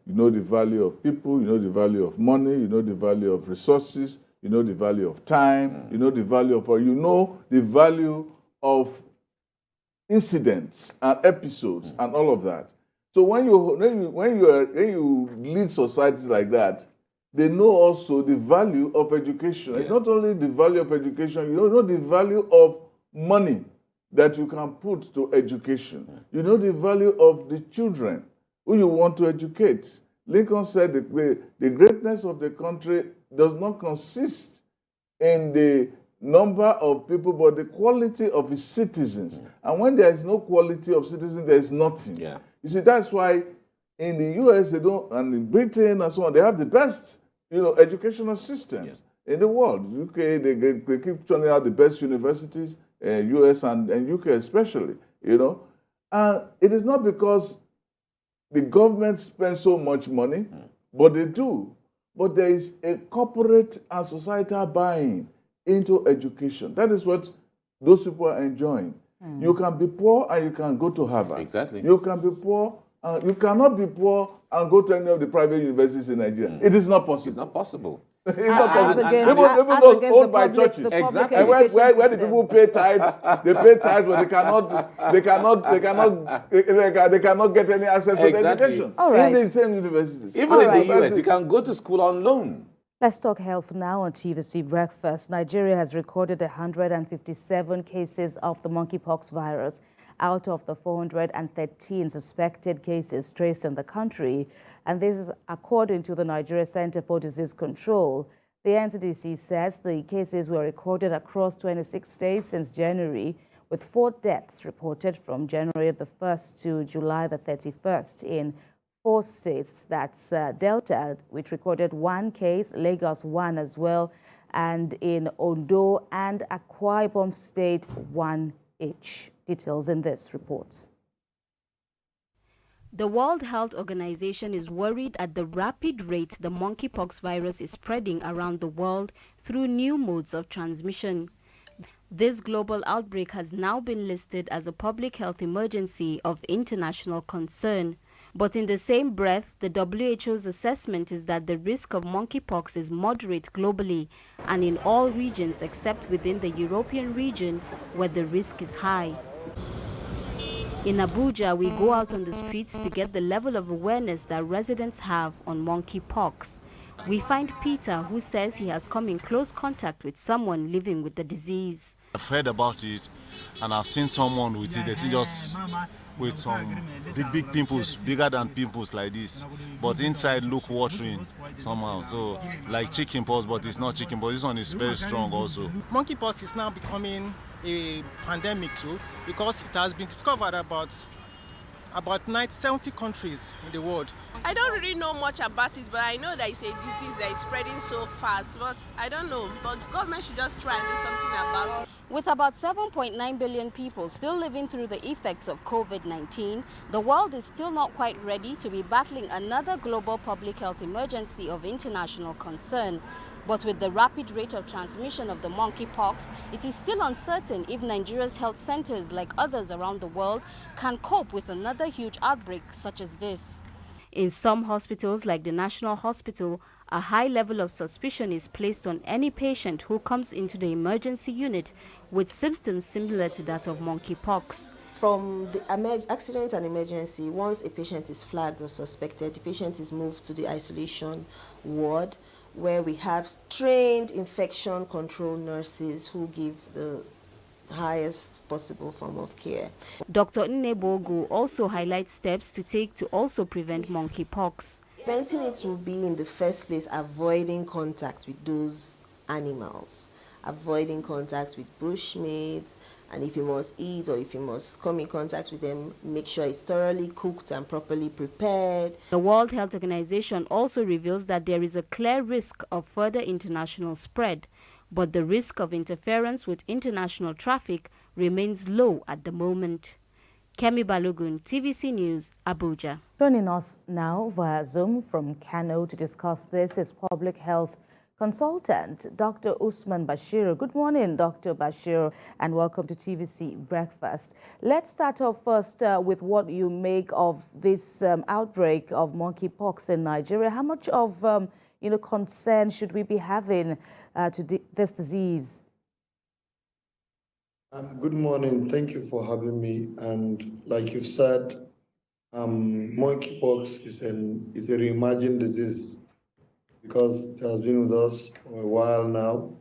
Speaker 3: know the value of people, you know the value of money, you know the value of resources, you know the value of time, you know the value of incidents and episodes and all of that. So when you lead societies like that, they know also the value of education. It's not only the value of education, you know the value of money that you can put to education. You know the value of the children who you want to educate. Lincoln said the greatness of the country does not consist in the number of people, but the quality of its citizens. And when there is no quality of citizens, there is nothing. You see, that's why In the US, they don't, and in Britain and so on, they have the best, educational systems in the world. UK, they keep turning out the best universities, US and UK especially, And it is not because the government spends so much money, but they do. But there is a corporate and societal buying into education. That is what those people are enjoying. You can be poor and you can go to Harvard.
Speaker 2: Exactly.
Speaker 3: You can be poor, you cannot be poor and go to any of the private universities in Nigeria. It is not possible.
Speaker 2: It's not possible.
Speaker 3: It's not possible.
Speaker 1: Against,
Speaker 3: Even those owned by churches.
Speaker 2: Exactly.
Speaker 3: And where the people pay tithes, they pay tithes, but they cannot get any access to the education.
Speaker 1: All right.
Speaker 3: In the same universities.
Speaker 2: Even in the US, you can go to school on loan.
Speaker 1: Let's talk health now on TVC Breakfast. Nigeria has recorded 157 cases of the monkeypox virus out of the 413 suspected cases traced in the country. And this is according to the Nigeria Center for Disease Control. The NCDC says the cases were recorded across 26 states since January, with 4 deaths reported from January the 1st to July the 31st in 4 states. That's Delta, which recorded 1 case, Lagos 1 as well, and in Ondo and Akwa Ibom State 1 each. Details in this report.
Speaker 13: The World Health Organization is worried at the rapid rate the monkeypox virus is spreading around the world through new modes of transmission. This global outbreak has now been listed as a public health emergency of international concern. But in the same breath, the WHO's assessment is that the risk of monkeypox is moderate globally and in all regions except within the European region where the risk is high. In Abuja, we go out on the streets to get the level of awareness that residents have on monkeypox. We find Peter, who says he has come in close contact with someone living with the disease.
Speaker 14: I've heard about it and I've seen someone with it. They just with some big pimples, bigger than pimples like this, but inside look watering somehow. So like chicken pox, but it's not chicken pox. This one is very strong also.
Speaker 15: Monkeypox is now becoming a pandemic too, because it has been discovered about 70 countries in the world.
Speaker 16: I don't really know much about it, but I know that it's a disease that is spreading so fast, but I don't know. But government should just try and do something about it.
Speaker 13: With about 7.9 billion people still living through the effects of COVID-19, the world is still not quite ready to be battling another global public health emergency of international concern. But with the rapid rate of transmission of the monkeypox, it is still uncertain if Nigeria's health centers, like others around the world, can cope with another huge outbreak such as this. In some hospitals, like the National Hospital, a high level of suspicion is placed on any patient who comes into the emergency unit with symptoms similar to that of monkeypox.
Speaker 17: From the accident and emergency, once a patient is flagged or suspected, the patient is moved to the isolation ward, where we have trained infection control nurses who give the highest possible form of care.
Speaker 13: Dr. Nnebogu also highlights steps to take to also prevent monkeypox.
Speaker 17: Preventing it will be, in the first place, avoiding contact with those animals, avoiding contact with bushmates, and if you must eat or if you must come in contact with them, make sure it's thoroughly cooked and properly prepared.
Speaker 13: The World Health Organization also reveals that there is a clear risk of further international spread, but the risk of interference with international traffic remains low at the moment. Kemi Balogun, TVC News, Abuja.
Speaker 1: Joining us now via Zoom from Kano to discuss this is public health consultant, Dr. Usman Bashir. Good morning, Dr. Bashir, and welcome to TVC Breakfast. Let's start off first with what you make of this outbreak of monkeypox in Nigeria. How much of concern should we be having to this disease?
Speaker 18: Good morning. Thank you for having me. And like you've said, monkeypox is a reimagined disease, because it has been with us for a while now.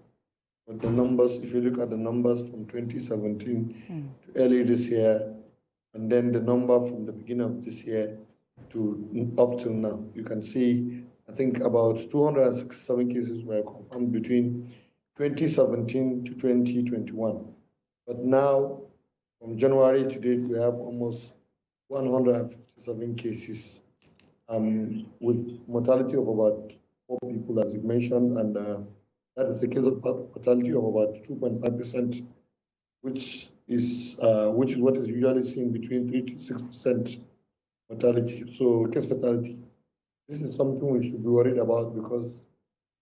Speaker 18: But the numbers, if you look at the numbers from 2017 to early this year, and then the number from the beginning of this year to up till now, you can see, I think about 267 cases were confirmed between 2017 to 2021. But now, from January to date, we have almost 157 cases with mortality of about 4 people, as you mentioned, and that is a case of mortality of about 2.5%, which is what is usually seen between 3 to 6% mortality. So case fatality. This is something we should be worried about because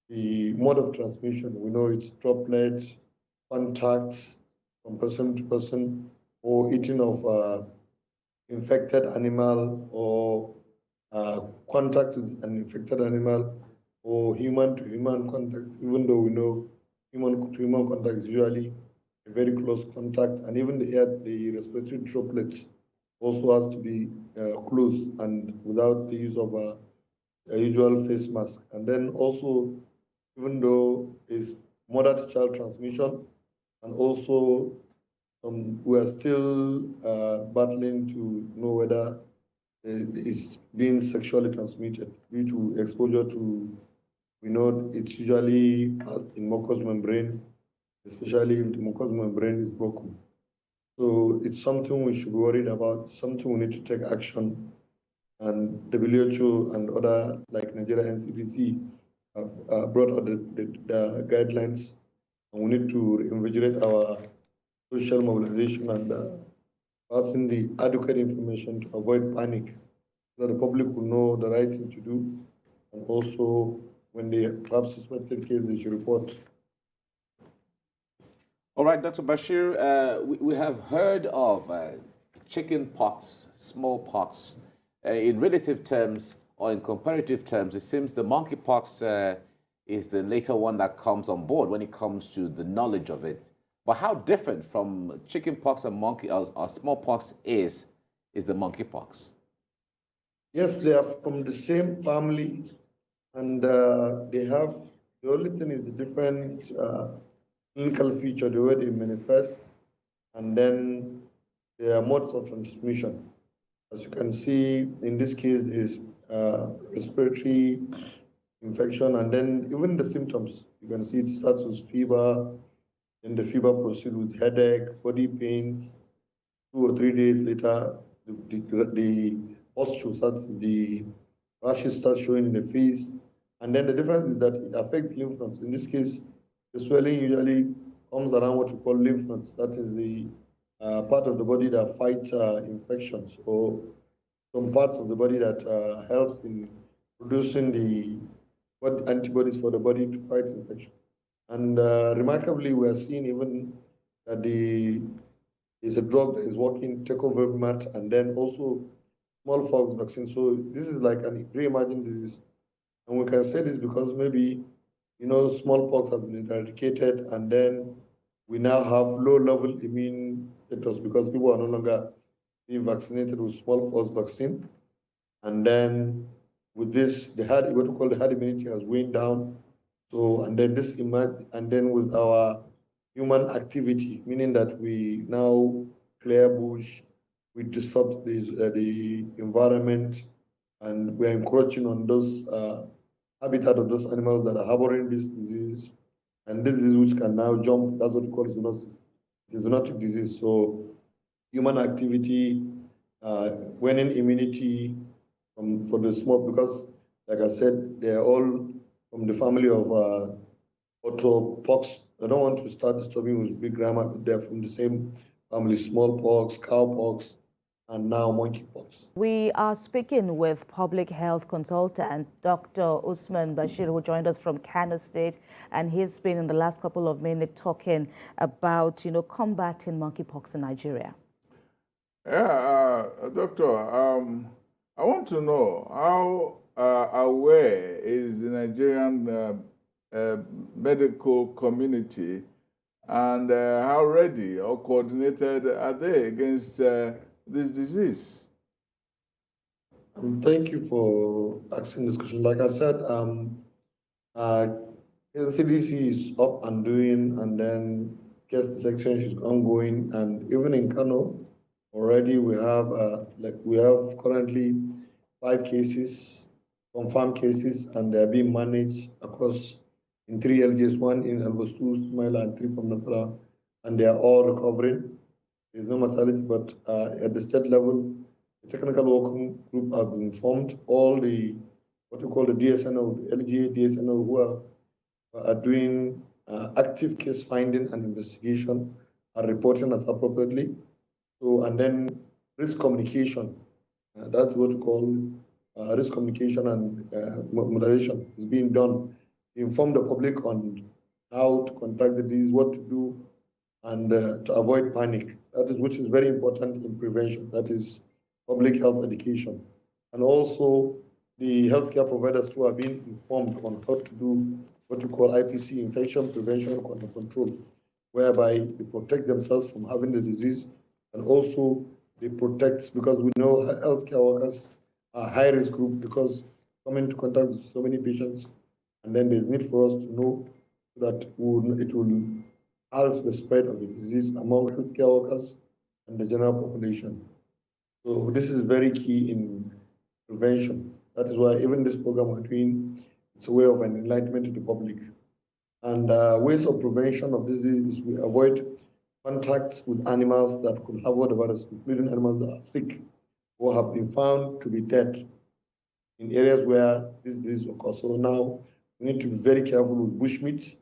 Speaker 18: the mode of transmission, we know it's droplet, contact from person to person, or eating of infected animal, or contact with an infected animal, or human to human contact, even though we know human to human contact is usually a very close contact, and even the respiratory droplets also has to be close and without the use of a usual face mask. And then also, even though it's mother to child transmission, and also we are still battling to know whether it's being sexually transmitted due to exposure to, we know it's usually passed in mucous membrane, especially if the mucous membrane is broken. So it's something we should be worried about, something we need to take action. And WHO and other, like Nigeria NCDC, have brought out the guidelines, and we need to reinvigorate our social mobilization and passing the adequate information to avoid panic, so that the public will know the right thing to do, and also when they have suspected case, they should report.
Speaker 2: All right, Dr. Bashir, we have heard of chicken pox, smallpox. In relative terms or in comparative terms, it seems the monkeypox is the later one that comes on board when it comes to the knowledge of it. But how different from chickenpox and or smallpox is the monkeypox?
Speaker 18: Yes, they are from the same family, and they have, the only thing is the different clinical feature, the way they manifest, and then their modes of transmission. As you can see, in this case, is respiratory infection, and then even the symptoms. You can see it starts with fever, then the fever proceeds with headache, body pains. 2 or 3 days later, the pustule starts, the rashes start showing in the face, and then the difference is that it affects lymph nodes. In this case, the swelling usually comes around what we call lymph nodes. That is the part of the body that fights infections, or some parts of the body that helps in producing the antibodies for the body to fight infection. And remarkably, we are seeing even that there's a drug that is working, tecovirimat, and then also smallpox vaccine. So this is like a reimagined disease. And we can say this because maybe, smallpox has been eradicated, and then we now have low-level immune status because people are no longer being vaccinated with smallpox vaccine. And then with this, what we call the herd immunity has waned down. So, and then with our human activity, meaning that we now clear bush, we disrupt the environment, and we are encroaching on those habitat of those animals that are harboring this disease. And this disease which can now jump, that's what we call zoonosis. It's a zoonotic disease. So human activity, waning immunity for the small, because like I said, they're all from the family of orthopox. I don't want to start disturbing with big grammar, but they're from the same family: smallpox, cowpox, and now monkeypox.
Speaker 1: We are speaking with public health consultant Dr. Usman Bashir, who joined us from Kano State, and he's been in the last couple of minutes talking about, combating monkeypox in Nigeria.
Speaker 3: Yeah, Doctor, I want to know how aware is the Nigerian medical community, and how ready or coordinated are they against this disease?
Speaker 18: Thank you for asking this question. Like I said, NCDC is up and doing, and then case detection is ongoing, and even in Kano, already we have currently 5 cases, confirmed cases, and they are being managed across in 3 LGs, 1 in Albostu, Smaila, and 3 from Nasara, and they are all recovering. There's no mortality, but at the state level, The technical working group have been formed. All the, what we call the DSNO, the LGA, DSNO, who are doing active case finding and investigation, are reporting as appropriately. So, and then risk communication, that's what we call risk communication and moderation is being done to inform the public on how to contact the disease, what to do, and to avoid panic. That is, which is very important in prevention. That is public health education. And also the healthcare providers too are being informed on how to do what we call IPC, infection prevention and control, whereby they protect themselves from having the disease, and also they protect, because we know healthcare workers are high risk group because coming into contact with so many patients, and then there's need for us to know that it will halt the spread of the disease among healthcare workers and the general population. So this is very key in prevention. That is why even this program we're doing, it's a way of an enlightenment to the public. And ways of prevention of disease, we avoid contacts with animals that could have the virus, including animals that are sick or have been found to be dead in areas where this disease occurs. So now we need to be very careful with bushmeat.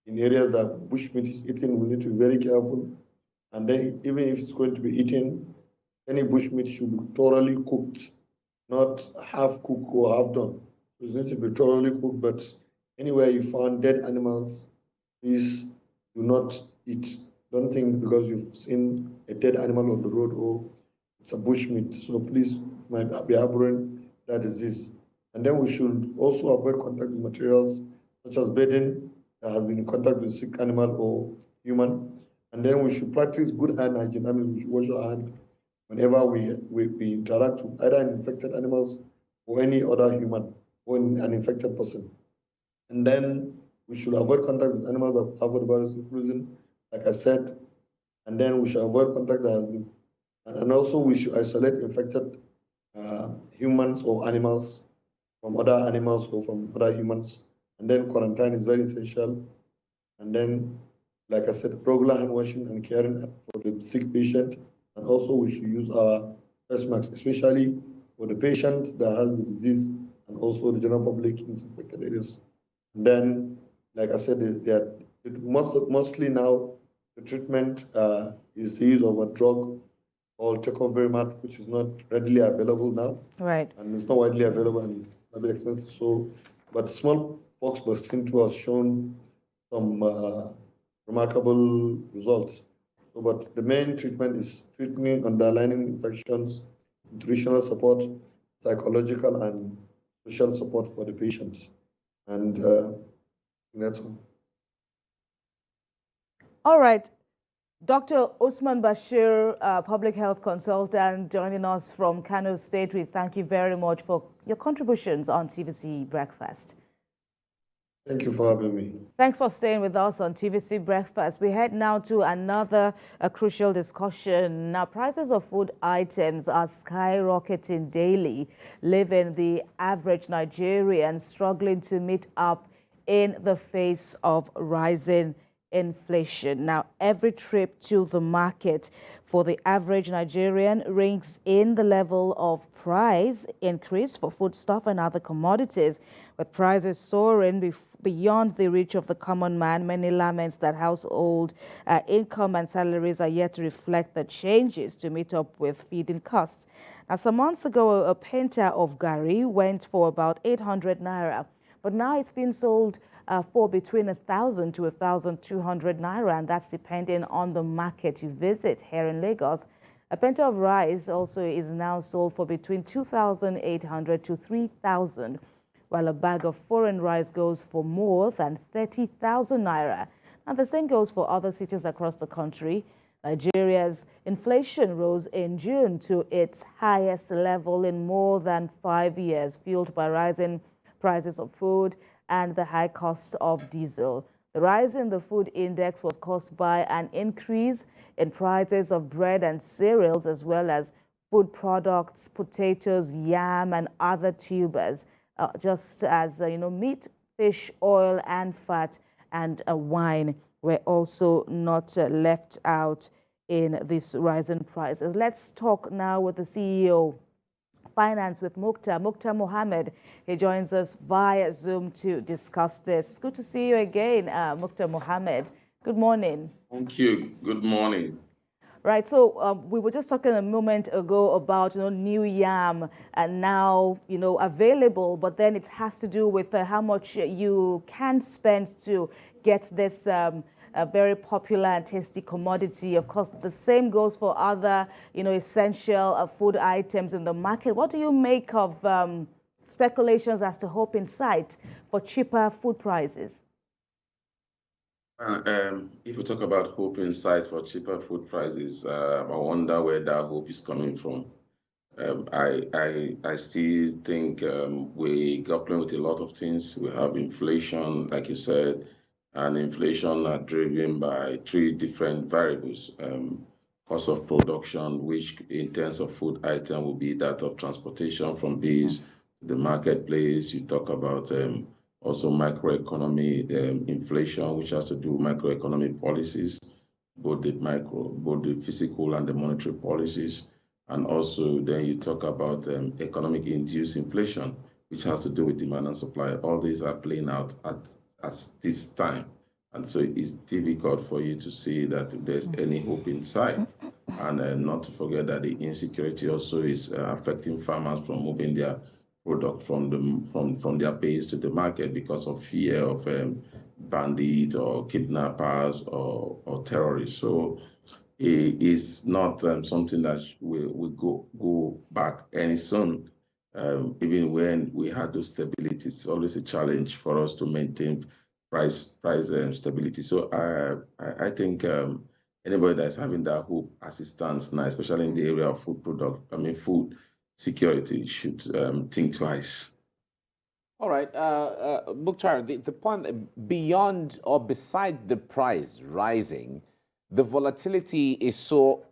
Speaker 18: In areas that bushmeat is eaten, we need to be very careful. And then even if it's going to be eaten, any bushmeat should be thoroughly cooked, not half cooked or half done. So it needs to be thoroughly cooked, but anywhere you find dead animals, please do not eat. Don't think because you've seen a dead animal on the road or it's a bushmeat. So please might be harboring that disease. And then we should also avoid contact with materials such as bedding that has been in contact with sick animal or human. And then we should practice good hand hygiene. That means we should wash our hands whenever we interact with either infected animals or any other human or an infected person. And then we should avoid contact with animals that have the virus, including, like I said, and then we should avoid contact that has been, and also we should isolate infected humans or animals from other animals or from other humans. And then quarantine is very essential. And then, like I said, regular hand washing and caring for the sick patient. And also we should use our face masks, especially for the patient that has the disease and also the general public in suspected areas. And then, like I said, mostly now the treatment is the use of a drug called tecovirimat, which is not readily available now.
Speaker 1: Right.
Speaker 18: And it's not widely available and a bit expensive. So, but smallpox vaccine too has shown some remarkable results. So, but the main treatment is treating underlying infections, nutritional support, psychological and social support for the patients. And that's all.
Speaker 1: All right. Dr. Usman Bashir, public health consultant, joining us from Kano State. We thank you very much for your contributions on TVC Breakfast.
Speaker 18: Thank you for having me.
Speaker 1: Thanks for staying with us on TVC Breakfast. We head now to another crucial discussion. Now, prices of food items are skyrocketing daily, leaving the average Nigerian struggling to meet up in the face of rising inflation. Now, every trip to the market for the average Nigerian rings in the level of price increase for foodstuff and other commodities. With prices soaring beyond the reach of the common man, many laments that household income and salaries are yet to reflect the changes to meet up with feeding costs. Now, some months ago, a pinta of gari went for about 800 naira, but now it's been sold for between 1,000 to 1,200 naira, and that's depending on the market you visit here in Lagos. A pinta of rice also is now sold for between 2,800 to 3,000, while a bag of foreign rice goes for more than 30,000 naira. And the same goes for other cities across the country. Nigeria's inflation rose in June to its highest level in more than 5 years, fueled by rising prices of food and the high cost of diesel. The rise in the food index was caused by an increase in prices of bread and cereals, as well as food products, potatoes, yam, and other tubers, just as meat, fish, oil, and fat, and wine were also not left out in these rising prices. Let's talk now with the CEO Finance with Mukhtar Mohammed. He joins us via Zoom to discuss this. Good to see you again, Mukhtar Mohammed. Good morning.
Speaker 19: Thank you. Good morning.
Speaker 1: Right, so we were just talking a moment ago about new yam and now available, but then it has to do with how much you can spend to get this a very popular and tasty commodity. Of course, the same goes for other, essential food items in the market. What do you make of speculations as to hope in sight for cheaper food prices?
Speaker 19: If we talk about hope in sight for cheaper food prices, I wonder where that hope is coming from. I still think we're grappling with a lot of things. We have inflation, like you said, and inflation are driven by three different variables. Cost of production, which in terms of food item will be that of transportation from base to the marketplace. You talk about also macroeconomy, inflation, which has to do with macroeconomic policies, both the physical and the monetary policies. And also then you talk about economic induced inflation, which has to do with demand and supply. All these are playing out at this time. And so it's difficult for you to see that there's any hope in sight. And not to forget that the insecurity also is affecting farmers from moving their product from their base to the market because of fear of bandits or kidnappers or terrorists. So it is not something that will go back any soon. Even when we had those stability, it's always a challenge for us to maintain price stability. So I think anybody that's having that hope as it stands now, especially in the area of food security, should think twice.
Speaker 2: All right, Mukhtar, the point beyond or beside the price rising, the volatility is so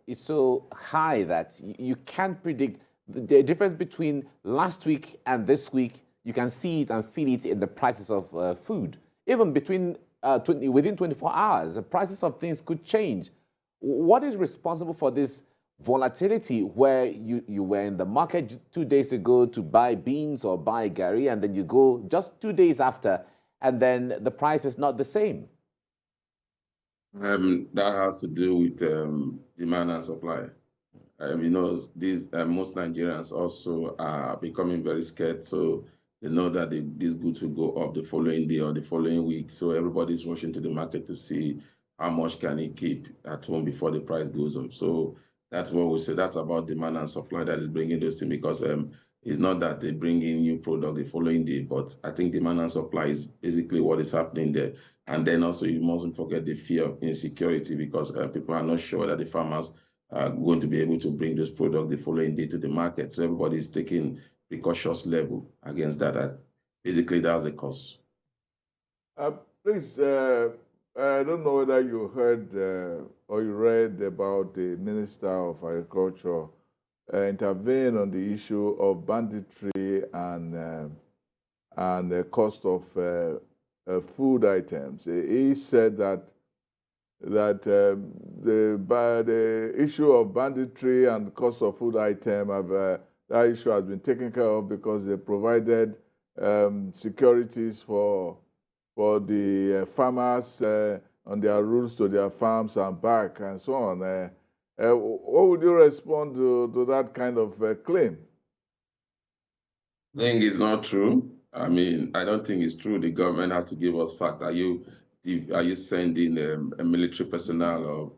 Speaker 2: high that you can't predict the difference between last week and this week. You can see it and feel it in the prices of food. Even within 24 hours, the prices of things could change. What is responsible for this volatility where you were in the market 2 days ago to buy beans or buy gari, and then you go just 2 days after, and then the price is not the same?
Speaker 19: That has to do with demand and supply. Most Nigerians also are becoming very scared, so they know that these goods will go up the following day or the following week. So everybody's rushing to the market to see how much can he keep at home before the price goes up. So that's what we say. That's about demand and supply that is bringing those things, because it's not that they bring in new product the following day, but I think demand and supply is basically what is happening there. And then also you mustn't forget the fear of insecurity, because people are not sure that the farmers are going to be able to bring those products the following day to the market. So everybody is taking precautious level against that. Basically, that's the cause.
Speaker 3: Please, I don't know whether you heard or you read about the Minister of Agriculture intervene on the issue of banditry and the cost of food items. He said that the issue of banditry and cost of food item that issue has been taken care of because they provided securities for the farmers on their routes to their farms and back and so on. What would you respond to that kind of claim?
Speaker 19: I think it's not true. I mean, I don't think it's true. The government has to give us fact. Are you sending a military personnel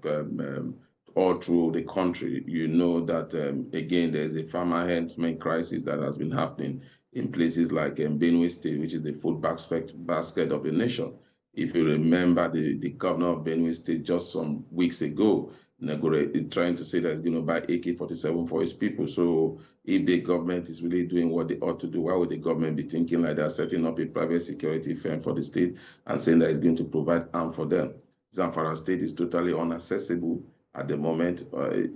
Speaker 19: all through the country? You know that, again, there's a farmer herdsmen crisis that has been happening in places like Benue State, which is the food basket of the nation. If you remember, the governor of Benue State just some weeks ago trying to say that he's going to buy AK-47 for his people. So if the government is really doing what they ought to do, why would the government be thinking like they're setting up a private security firm for the state and saying that it's going to provide arms for them? Zamfara State is totally inaccessible at the moment.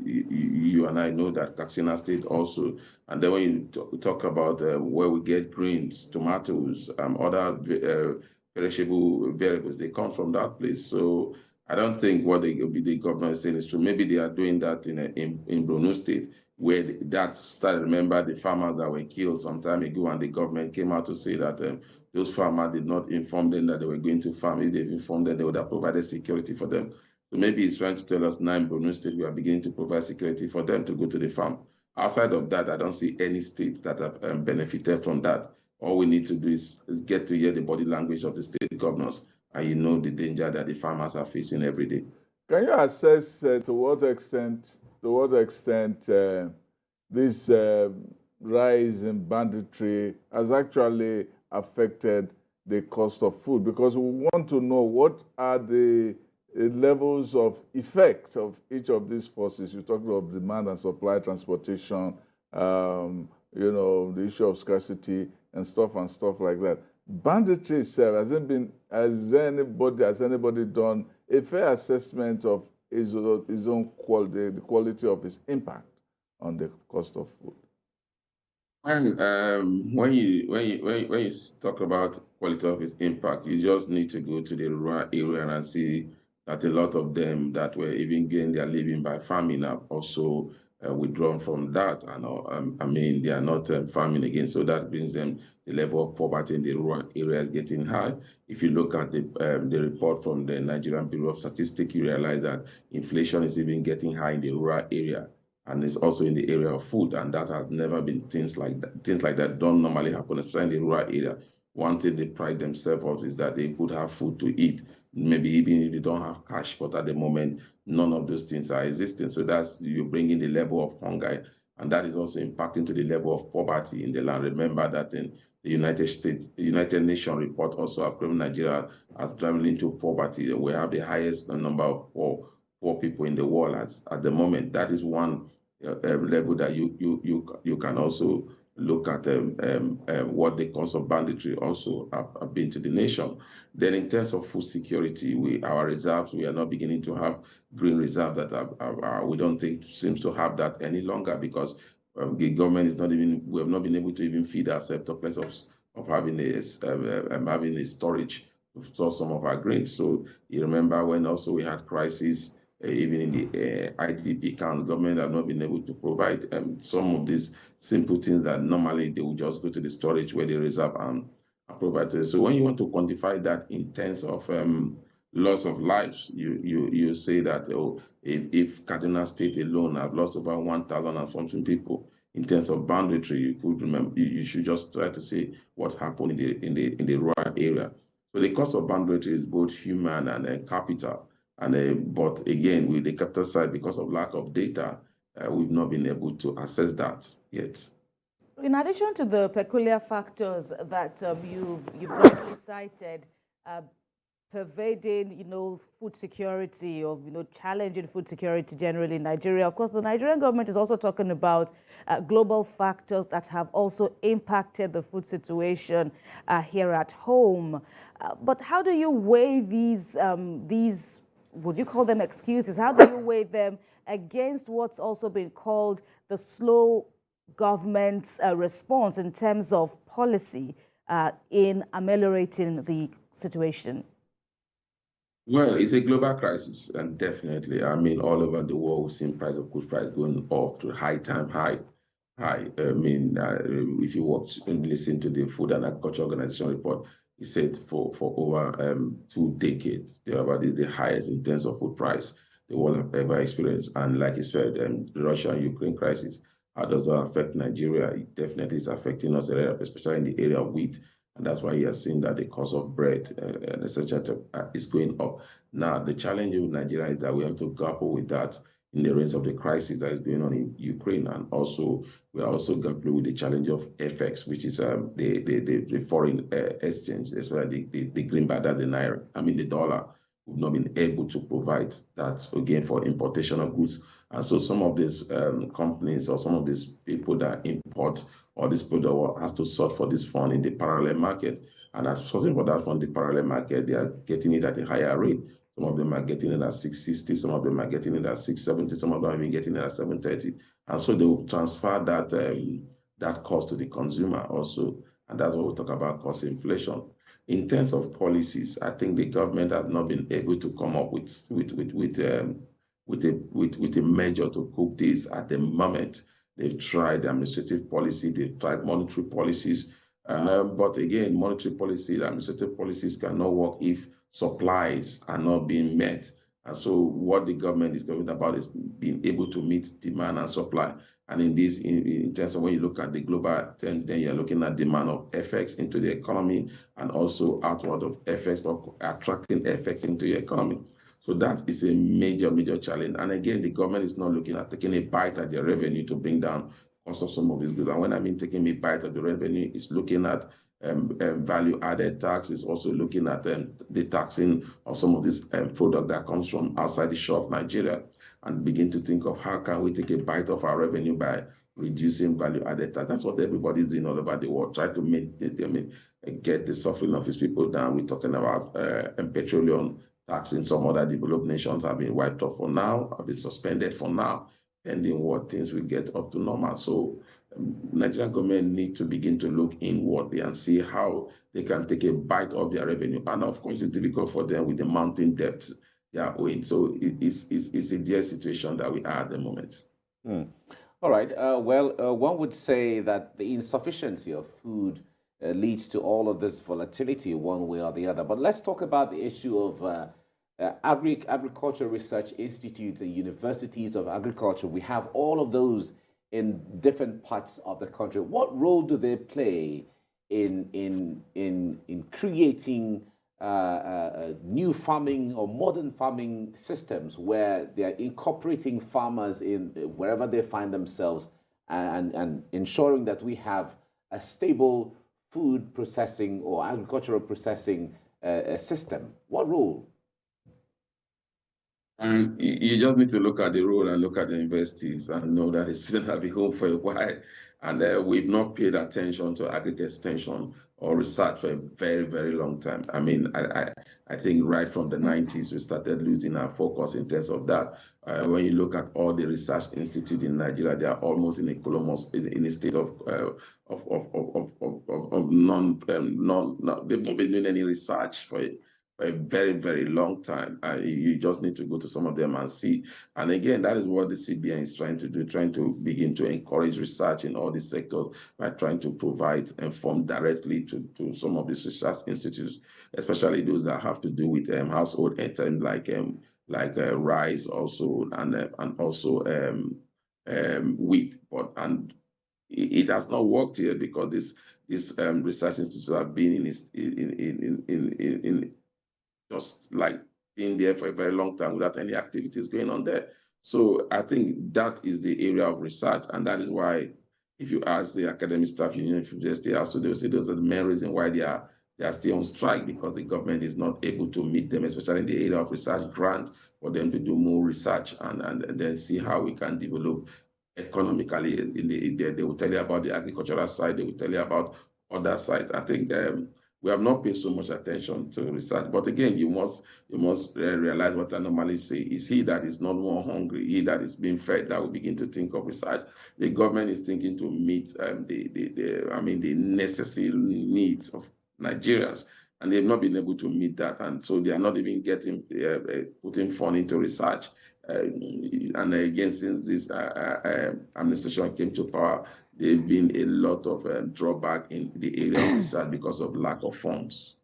Speaker 19: You and I know that Katsina State also. And then when you talk about where we get greens, tomatoes, other perishable variables, they come from that place. So I don't think what the government is saying is true. Maybe they are doing that in Borno State, where that started. Remember the farmers that were killed some time ago, and the government came out to say that those farmers did not inform them that they were going to farm. If they've informed them, they would have provided security for them. So maybe he's trying to tell us now in Borno State, we are beginning to provide security for them to go to the farm. Outside of that, I don't see any states that have benefited from that. All we need to do is get to hear the body language of the state governors, and you know the danger that the farmers are facing every day.
Speaker 3: Can you assess to what extent this rise in banditry has actually affected the cost of food? Because we want to know what are the levels of effect of each of these forces. You talked about demand and supply, transportation, you know, the issue of scarcity and stuff like that. Banditry itself, has anybody done a fair assessment of his own quality, the quality of his impact on the cost of food?
Speaker 19: When you talk about quality of its impact, you just need to go to the rural area and see that a lot of them that were even getting their living by farming have also withdrawn from that, and I mean they are not farming again. So that brings them the level of poverty in the rural areas getting high. If you look at the report from the Nigerian Bureau of Statistics, you realize that inflation is even getting high in the rural area, and it's also in the area of food, and that has never been things like that don't normally happen, especially in the rural area. One thing they pride themselves of is that they could have food to eat, maybe even if they don't have cash, but at the moment, none of those things are existing. So that's, you're bringing the level of hunger, and that is also impacting to the level of poverty in the land. Remember that in the United Nations report also have claimed Nigeria as driving into poverty. We have the highest number of poor people in the world at the moment. That is one level that you can also look at what the cost of banditry also have been to the nation. Then in terms of food security, our reserves, we are not beginning to have green reserve that we don't think seems to have that any longer, because the government is not even, we have not been able to even feed ourselves to a place of having a storage to store some of our grains. So you remember when also we had crisis, even in the IDP camps, government have not been able to provide some of these simple things that normally they would just go to the storage where they reserve and provide to them. So when you want to quantify that in terms of loss of lives, you say that if Kaduna State alone have lost over 1,000 and something people in terms of banditry, you could remember, you should just try to see what happened in the rural area. So the cost of banditry is both human and capital. But again, with the capital side, because of lack of data, we've not been able to assess that yet.
Speaker 1: In addition to the peculiar factors that you've rightly cited, pervading, food security, or challenging food security generally in Nigeria, of course, the Nigerian government is also talking about global factors that have also impacted the food situation here at home. But how do you weigh these? Would you call them excuses? How do you weigh them against what's also been called the slow government's response in terms of policy in ameliorating the situation?
Speaker 19: Well, it's a global crisis, and definitely, I mean, all over the world, we've seen price of food price going off to high. I mean, if you watch and listen to the Food and Agriculture Organization report, it said for over 2 decades, this is the highest in terms of food price the world have ever experienced. And like you said, the Russia and Ukraine crisis, how does that affect Nigeria? It definitely is affecting us, especially in the area of wheat. And that's why you are seeing that the cost of bread, etc., is going up. Now, the challenge with Nigeria is that we have to grapple with that in the range of the crisis that is going on in Ukraine. And also, we are also grappling with the challenge of FX, which is the foreign exchange, especially the greenback, that's the naira, the dollar. We've not been able to provide that, again, for importation of goods. And so some of these companies or some of these people that import or this product has to sort for this fund in the parallel market. And as sorting for that fund in the parallel market, they are getting it at a higher rate. Some of them are getting it at 660, some of them are getting it at 670, some of them are even getting it at 730. And so they will transfer that cost to the consumer also. And that's what we talk about cost inflation. In terms of policies, I think the government have not been able to come up with a measure to cope this at the moment. They've tried administrative policy, they've tried monetary policies, but again, monetary policy, administrative policies cannot work if supplies are not being met. And so what the government is going about is being able to meet demand and supply. And in this, in terms of when you look at the global trend, then you're looking at demand of effects into the economy and also outward of effects or attracting effects into the economy. So that is a major, major challenge. And again, the government is not looking at taking a bite at their revenue to bring down cost of some of these goods. And when I mean taking a bite at the revenue, it's looking at value-added tax, is also looking at the taxing of some of this product that comes from outside the shore of Nigeria, and begin to think of how can we take a bite of our revenue by reducing value-added tax. That's what everybody's doing all over the world, try to get the suffering of his people down. We're talking about petroleum tax in some other developed nations have been wiped off for now, have been suspended for now, pending what things will get up to normal. So Nigerian government need to begin to look inwardly and see how they can take a bite of their revenue. And of course, it's difficult for them with the mounting debt they are owing. So it's a dear situation that we are at the moment.
Speaker 2: All right. One would say that the insufficiency of food leads to all of this volatility one way or the other. But let's talk about the issue of agriculture research institutes and universities of agriculture. We have all of those in different parts of the country. What role do they play in creating new farming or modern farming systems where they are incorporating farmers in wherever they find themselves and ensuring that we have a stable food processing or agricultural processing system? What role?
Speaker 19: And you just need to look at the role and look at the universities and know that the students have been home for a while. And we've not paid attention to agriculture extension or research for a very, very long time. I mean, I think right from the 90s, we started losing our focus in terms of that. When you look at all the research institutes in Nigeria, they are almost in a state of non, they've not been doing any research for a very, very long time. You just need to go to some of them and see. And again, that is what the CBN is trying to do, trying to begin to encourage research in all these sectors by trying to provide and fund directly to some of these research institutes, especially those that have to do with household items like rice also and also wheat. And it has not worked here because these research institutes have been in just like being there for a very long time without any activities going on there. So I think that is the area of research. And that is why, if you ask the academic staff union, if you stay also, they will say those are the main reason why they are still on strike, because the government is not able to meet them, especially in the area of research grant, for them to do more research and then see how we can develop economically. They will tell you about the agricultural side, they will tell you about other sides. I think we have not paid so much attention to research. But again, you must realize what I normally say is he that is not more hungry, he that is being fed, that will begin to think of research. The government is thinking to meet the necessary needs of Nigerians, and they've not been able to meet that. And so they are not even getting putting fund into research. And again, since this administration came to power, there's been a lot of drawback in the area of research because of lack of funds.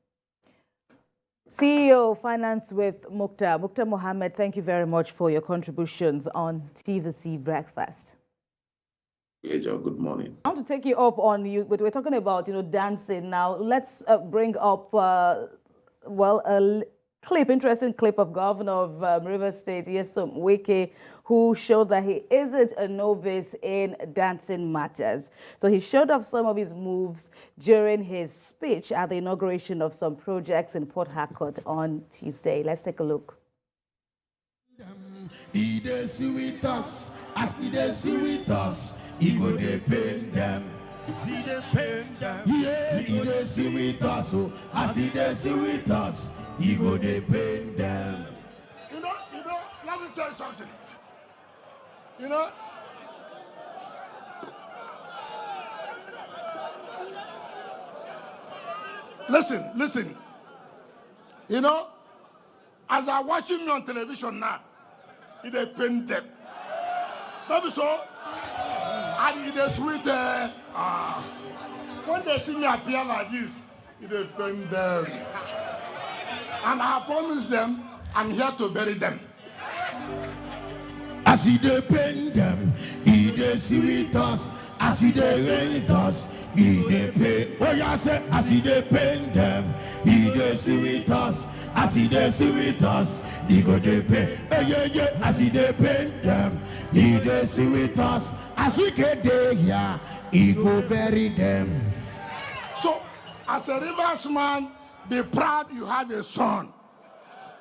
Speaker 1: CEO Finance with Mukhtar Mohammed, thank you very much for your contributions on TVC Breakfast.
Speaker 19: Good morning.
Speaker 1: I want to take you up on we're talking about dancing now. Let's bring up interesting clip of Governor of Rivers State, Nyesom Wike, who showed that he isn't a novice in dancing matters. So he showed off some of his moves during his speech at the inauguration of some projects in Port Harcourt on Tuesday. Let's take a look.
Speaker 20: He go dey pain them. See them pain them. Yeah, he dey see with us. So as he dey see with us, he go dey pain them.
Speaker 21: You know, let me tell you something. Listen. You know, as I'm watching me on television now, it is pain them. Maybe so. And it is sweet. When they see me appear like this, it is pain them. And I promise them, I'm here to bury them.
Speaker 20: As he depend them, he dey sweet us. As he dey us, he dey pay. Oh yeah, say as he depend them, he dey sweet us. As he dey sweet us, he go dey pay. Yeah. As he depend them, he dey sweet us. As we get there, yeah, he go bury them.
Speaker 21: So, as a Rivers man, be proud you have a son.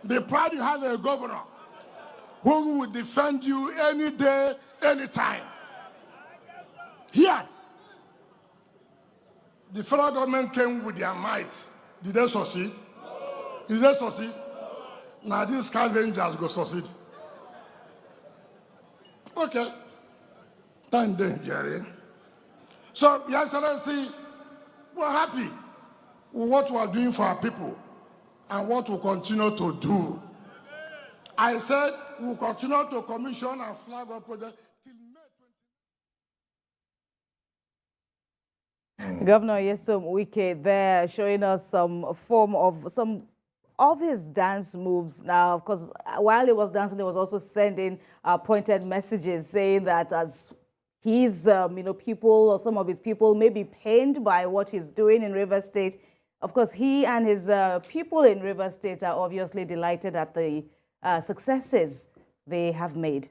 Speaker 21: Be proud you have a governor who will defend you any day, anytime. Here, the federal government came with their might. Did they succeed? Did they succeed? Now these scavengers go succeed. Okay. Thank you, Jerry. So, Your Excellency, we're happy with what we are doing for our people and what we'll continue to do. I said we'll continue to commission and flag up projects till May.
Speaker 1: Governor Nyesom Wike there showing us some of his dance moves. Now, of course, while he was dancing, he was also sending pointed messages saying that as his people or some of his people may be pained by what he's doing in Rivers State. Of course, he and his people in Rivers State are obviously delighted at the successes they have made.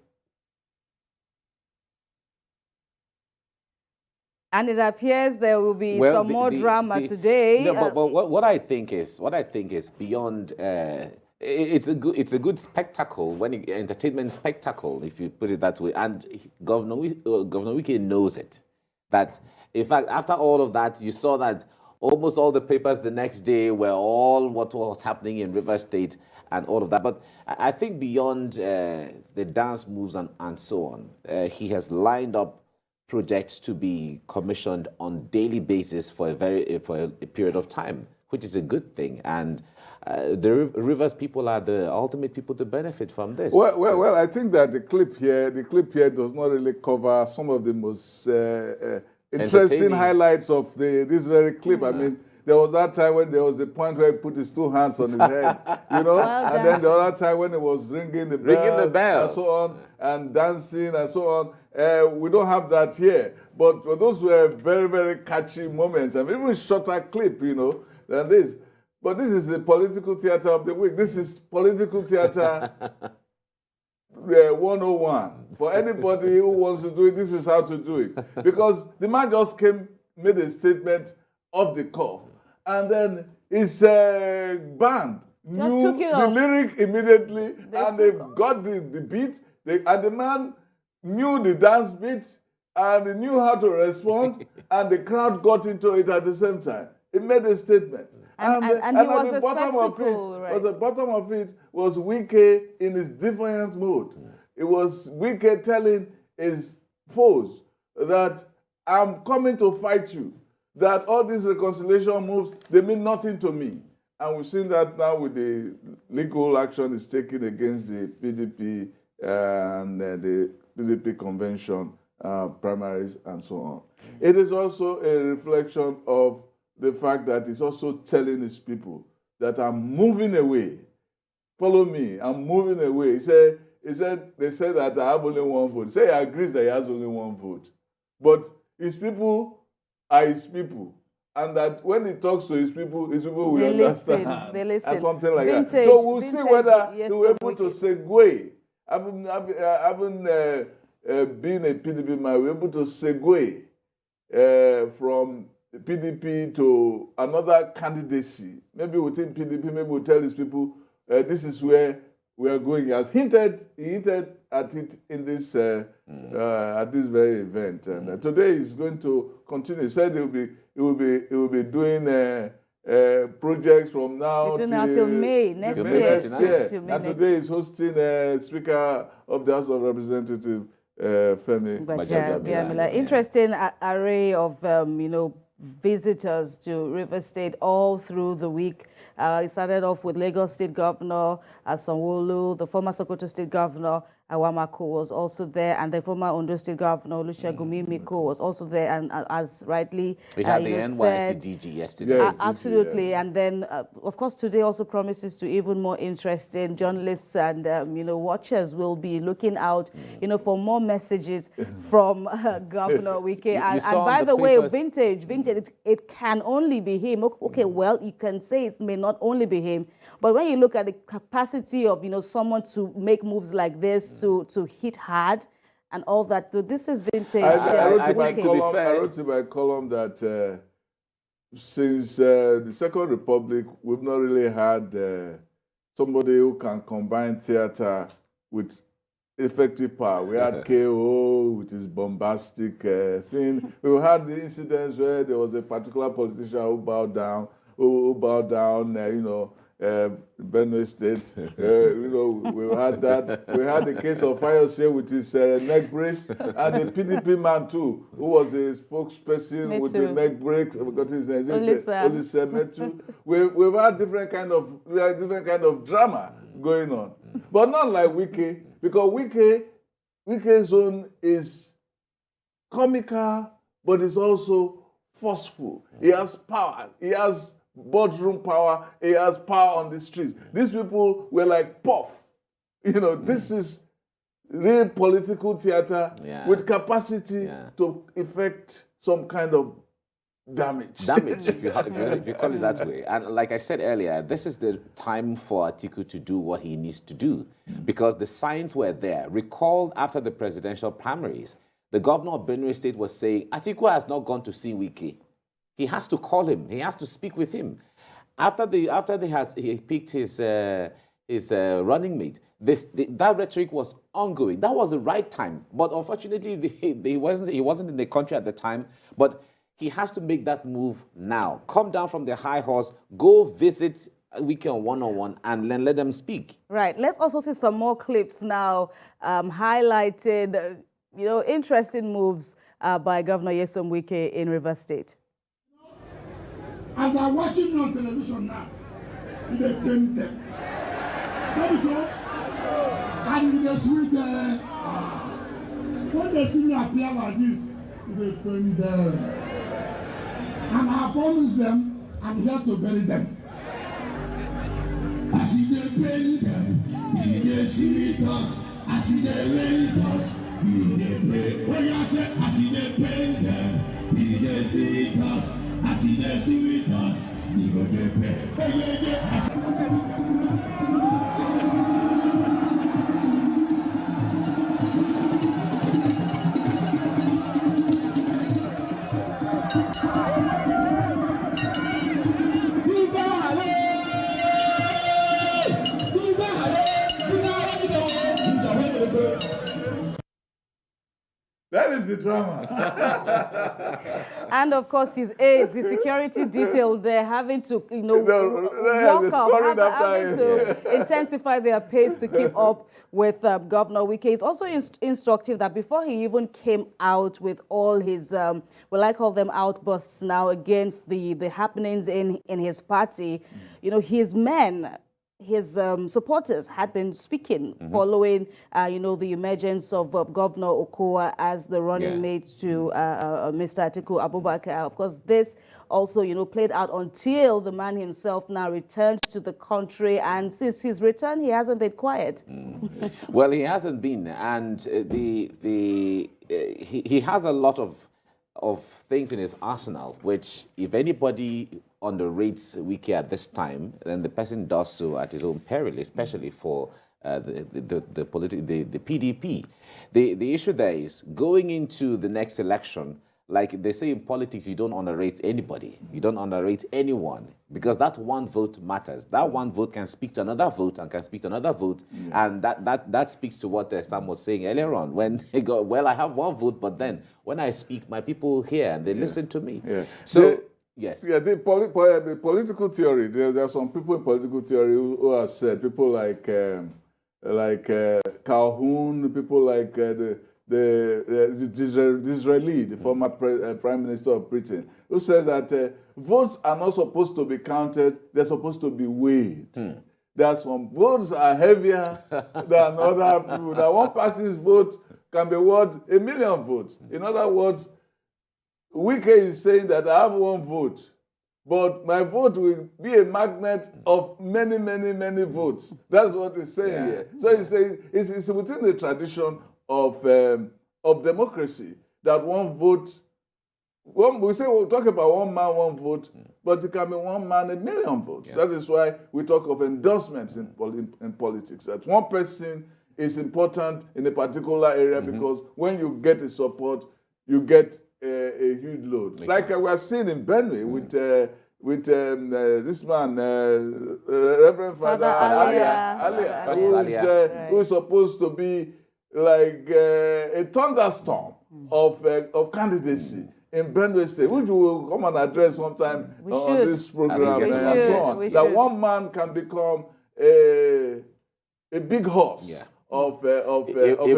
Speaker 1: And it appears there will be some more drama today.
Speaker 2: No, but what I think is beyond. It's a good spectacle, entertainment spectacle, if you put it that way. And Governor Wike knows it. That in fact, after all of that, you saw that almost all the papers the next day were all what was happening in River State and all of that. But I think beyond the dance moves and so on, he has lined up projects to be commissioned on daily basis for a period of time, which is a good thing. And the Rivers people are the ultimate people to benefit from this.
Speaker 3: Well, I think that the clip here does not really cover some of the most interesting highlights of this very clip. I mean, there was that time when there was the point where he put his two hands on his head, you know, and then the other time when he was ringing the bell and so on, and dancing and so on. We don't have that here, but those were very, very catchy moments, and even shorter clip, you know, than this. But this is the political theater of the week. This is political theater 101. For anybody who wants to do it, this is how to do it. Because the man just made a statement off the cuff, and then his band knew the lyric immediately, and they got the beat, and the man knew the dance beat, and he knew how to respond, and the crowd got into it at the same time. He made a statement. And
Speaker 1: he was
Speaker 3: at the bottom of it,
Speaker 1: right?
Speaker 3: At the bottom of it was Wike in his defiance mode. It was Wike telling his foes that I'm coming to fight you, that all these reconciliation moves, they mean nothing to me. And we've seen that now with the legal action is taken against the PDP and the PDP convention, primaries, and so on. It is also a reflection of the fact that he's also telling his people that I'm moving away. Follow me, I'm moving away. They said that I have only one vote. He agrees that he has only one vote. But his people are his people. And that when he talks to his people will understand.
Speaker 1: They listen.
Speaker 3: And something like that. So we'll see whether they were able to segue. Having been a PDP man, we're able to segue from PDP to another candidacy. Maybe within PDP, maybe we'll tell these people this is where we are going. He hinted at it in this at this very event. And today he's going to continue. He said he will be doing projects from now
Speaker 1: till May next year.
Speaker 3: And today he's hosting Speaker of the House of Representatives, Femi Gbajabiamila.
Speaker 1: Interesting array of visitors to River State all through the week. It started off with Lagos State Governor Sanwo-Olu, the former Sokoto State Governor Awamako was also there, and the former Ondo State Governor Olusegun Mimiko was also there, and as rightly
Speaker 2: we had the NYC DG yesterday.
Speaker 1: Yes, absolutely, yes. And then of course today also promises to even more interesting. Journalists and watchers will be looking out for more messages from Governor Wike. And by the way, vintage, it can only be him. Okay, well, you can say it may not only be him, but when you look at the capacity of someone to make moves like this, to hit hard and all that, this is vintage.
Speaker 3: I wrote in my column that since the Second Republic, we've not really had somebody who can combine theater with effective power. We had KO with his bombastic thing. We had the incidents where there was a particular politician who bowed down, Benue State. We had that. We had the case of Fayose with his neck brace, and the PDP man too, who was a spokesperson with the neck brace. I forgot his name. Olise. We've had different kind of drama going on, but not like Wike, because Wike's own is comical, but it's also forceful. He has power. He has boardroom power. He has power on the streets. These people were like puff. This is real political theater with capacity to effect some kind of damage.
Speaker 2: If you call it that way. And like I said earlier, this is the time for Atiku to do what he needs to do, because the signs were there. Recall after the presidential primaries, the governor of Benue State was saying, Atiku has not gone to see Wike. He has to call him. He has to speak with him. He picked his running mate, that rhetoric was ongoing. That was the right time. But unfortunately, he wasn't in the country at the time. But he has to make that move now. Come down from the high horse, go visit Wike on one-on-one, and then let them speak.
Speaker 1: Right. Let's also see some more clips now highlighted, interesting moves by Governor Nyesom Wike in Rivers State.
Speaker 20: As I'm watching on television now, they paint them. And they sweet them. When they see me appear like this, they paint them. And I promise them, I'm here to bury them. I see they paint them, they sweet us. I see they rain us, they pay. When you say, I see they paint them, they sweet us. I see they see with us, they go to pay.
Speaker 3: That is the drama.
Speaker 1: And of course, his aides, the security detail, they're having to, walk up, having to intensify their pace to keep up with Governor Wike. It's also instructive that before he even came out with all his, I call them outbursts now against the happenings in his party, his men, his supporters had been speaking following, the emergence of Governor Okowa as the running mate to Mr. Atiku Abubakar. Of course, this also, played out until the man himself now returns to the country. And since his return, he hasn't been quiet.
Speaker 2: Well, he hasn't been. And he has a lot of things in his arsenal, which if anybody underrates Wike at this time, then the person does so at his own peril, especially for the PDP. The issue there is going into the next election, like they say in politics, you don't underrate anybody. You don't underrate anyone, because that one vote matters. That one vote can speak to another vote and can speak to another vote. And that speaks to what Sam was saying earlier on, when they go, well, I have one vote, but then when I speak, my people hear and they listen to me. So, yes.
Speaker 3: Yeah, the political theory, there are some people in political theory who have said, people like Calhoun, people like the Disraeli, the former Prime Minister of Britain, who says that votes are not supposed to be counted, they're supposed to be weighed. There are some votes are heavier than other people. That one person's vote can be worth 1 million votes. In other words, Wike is saying that I have one vote, but my vote will be a magnet of many, many, many votes. That's what he's saying here. So he's saying it's within the tradition of democracy that one vote. We say we'll talk about one man, one vote, but it can be one man, 1 million votes. That is why we talk of endorsements in politics. That one person is important in a particular area because when you get his support, you get a huge load. Like we are seeing in Benue with this man, Reverend Father Alia, who is supposed to be like a thunderstorm of candidacy in Benue State, which we will come and address sometime on this program and so on. That one man can become a big horse of a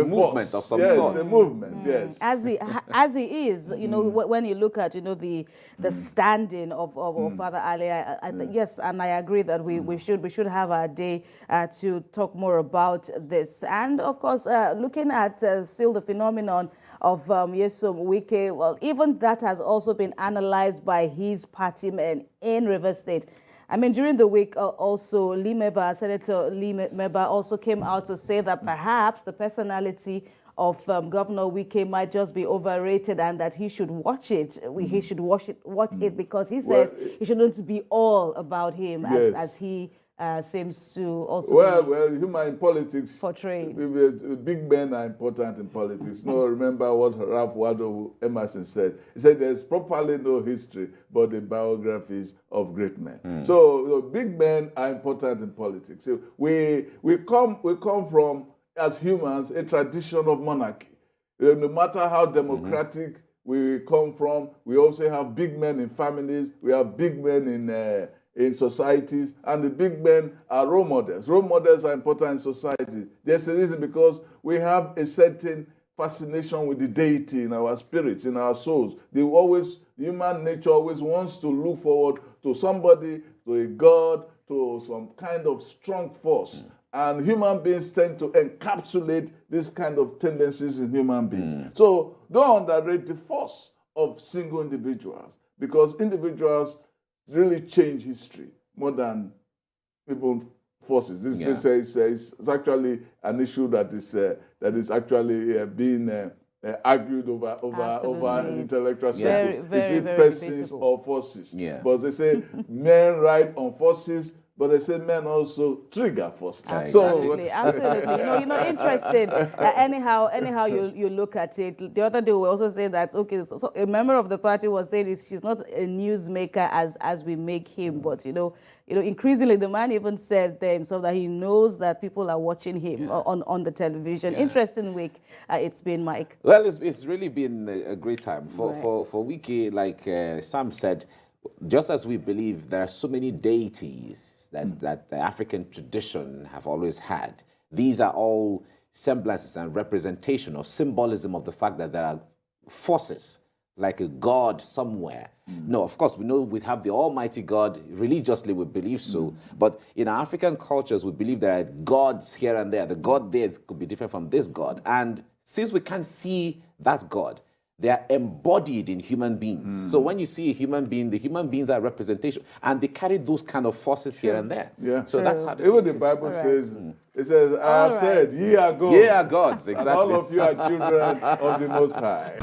Speaker 2: movement
Speaker 3: force.
Speaker 2: of some sort.
Speaker 3: Yes, a movement. Yes,
Speaker 1: as he is, you know, when you look at the standing of Father Ali, yes, and I agree that we should have a day to talk more about this, and of course, looking at still the phenomenon of Nyesom Wike. Well, even that has also been analyzed by his party men in Rivers State. I mean, during the week, also, Senator Lee Meba also came out to say that perhaps the personality of Governor Wike might just be overrated and that he should watch it. He should watch it because he says it shouldn't be all about him as he seems to also
Speaker 3: human politics
Speaker 1: portray.
Speaker 3: Big men are important in politics. No, remember what Ralph Waldo Emerson said. He said there's properly no history but the biographies of great men. So big men are important in politics. So we come from, as humans, a tradition of monarchy. No matter how democratic we come from, we also have big men in families. We have big men in societies, and the big men are role models. Role models are important in society. There's a reason, because we have a certain fascination with the deity in our spirits, in our souls. Human nature always wants to look forward to somebody, to a god, to some kind of strong force. And human beings tend to encapsulate this kind of tendencies in human beings. So don't underrate the force of single individuals, because individuals really change history more than even forces. This is actually an issue that is actually being argued over intellectual circles. Is it persons or forces? But they say men ride on forces, but they say men also trigger forces.
Speaker 1: Absolutely, absolutely. You know, interesting. Anyhow, you look at it. The other day we also say that so a member of the party was saying she's not a newsmaker as we make him, but you know, increasingly the man even said himself that he knows that people are watching him on the television. Interesting week it's been, Mike.
Speaker 2: Well, it's really been a great time for Wike. Like Sam said, just as we believe there are so many deities that the African tradition have always had, these are all semblances and representation or symbolism of the fact that there are forces, like a God somewhere. No, of course, we know we have the Almighty God. Religiously, we believe so. But in our African cultures, we believe there are gods here and there. The God there could be different from this God. And since we can't see that God, they are embodied in human beings. So when you see a human being, the human beings are representation, and they carry those kind of forces here and there. So that's how
Speaker 3: even the Bible says, it says, I have said, ye are gods.
Speaker 2: Ye are gods, exactly.
Speaker 3: And all of you are children of the Most High.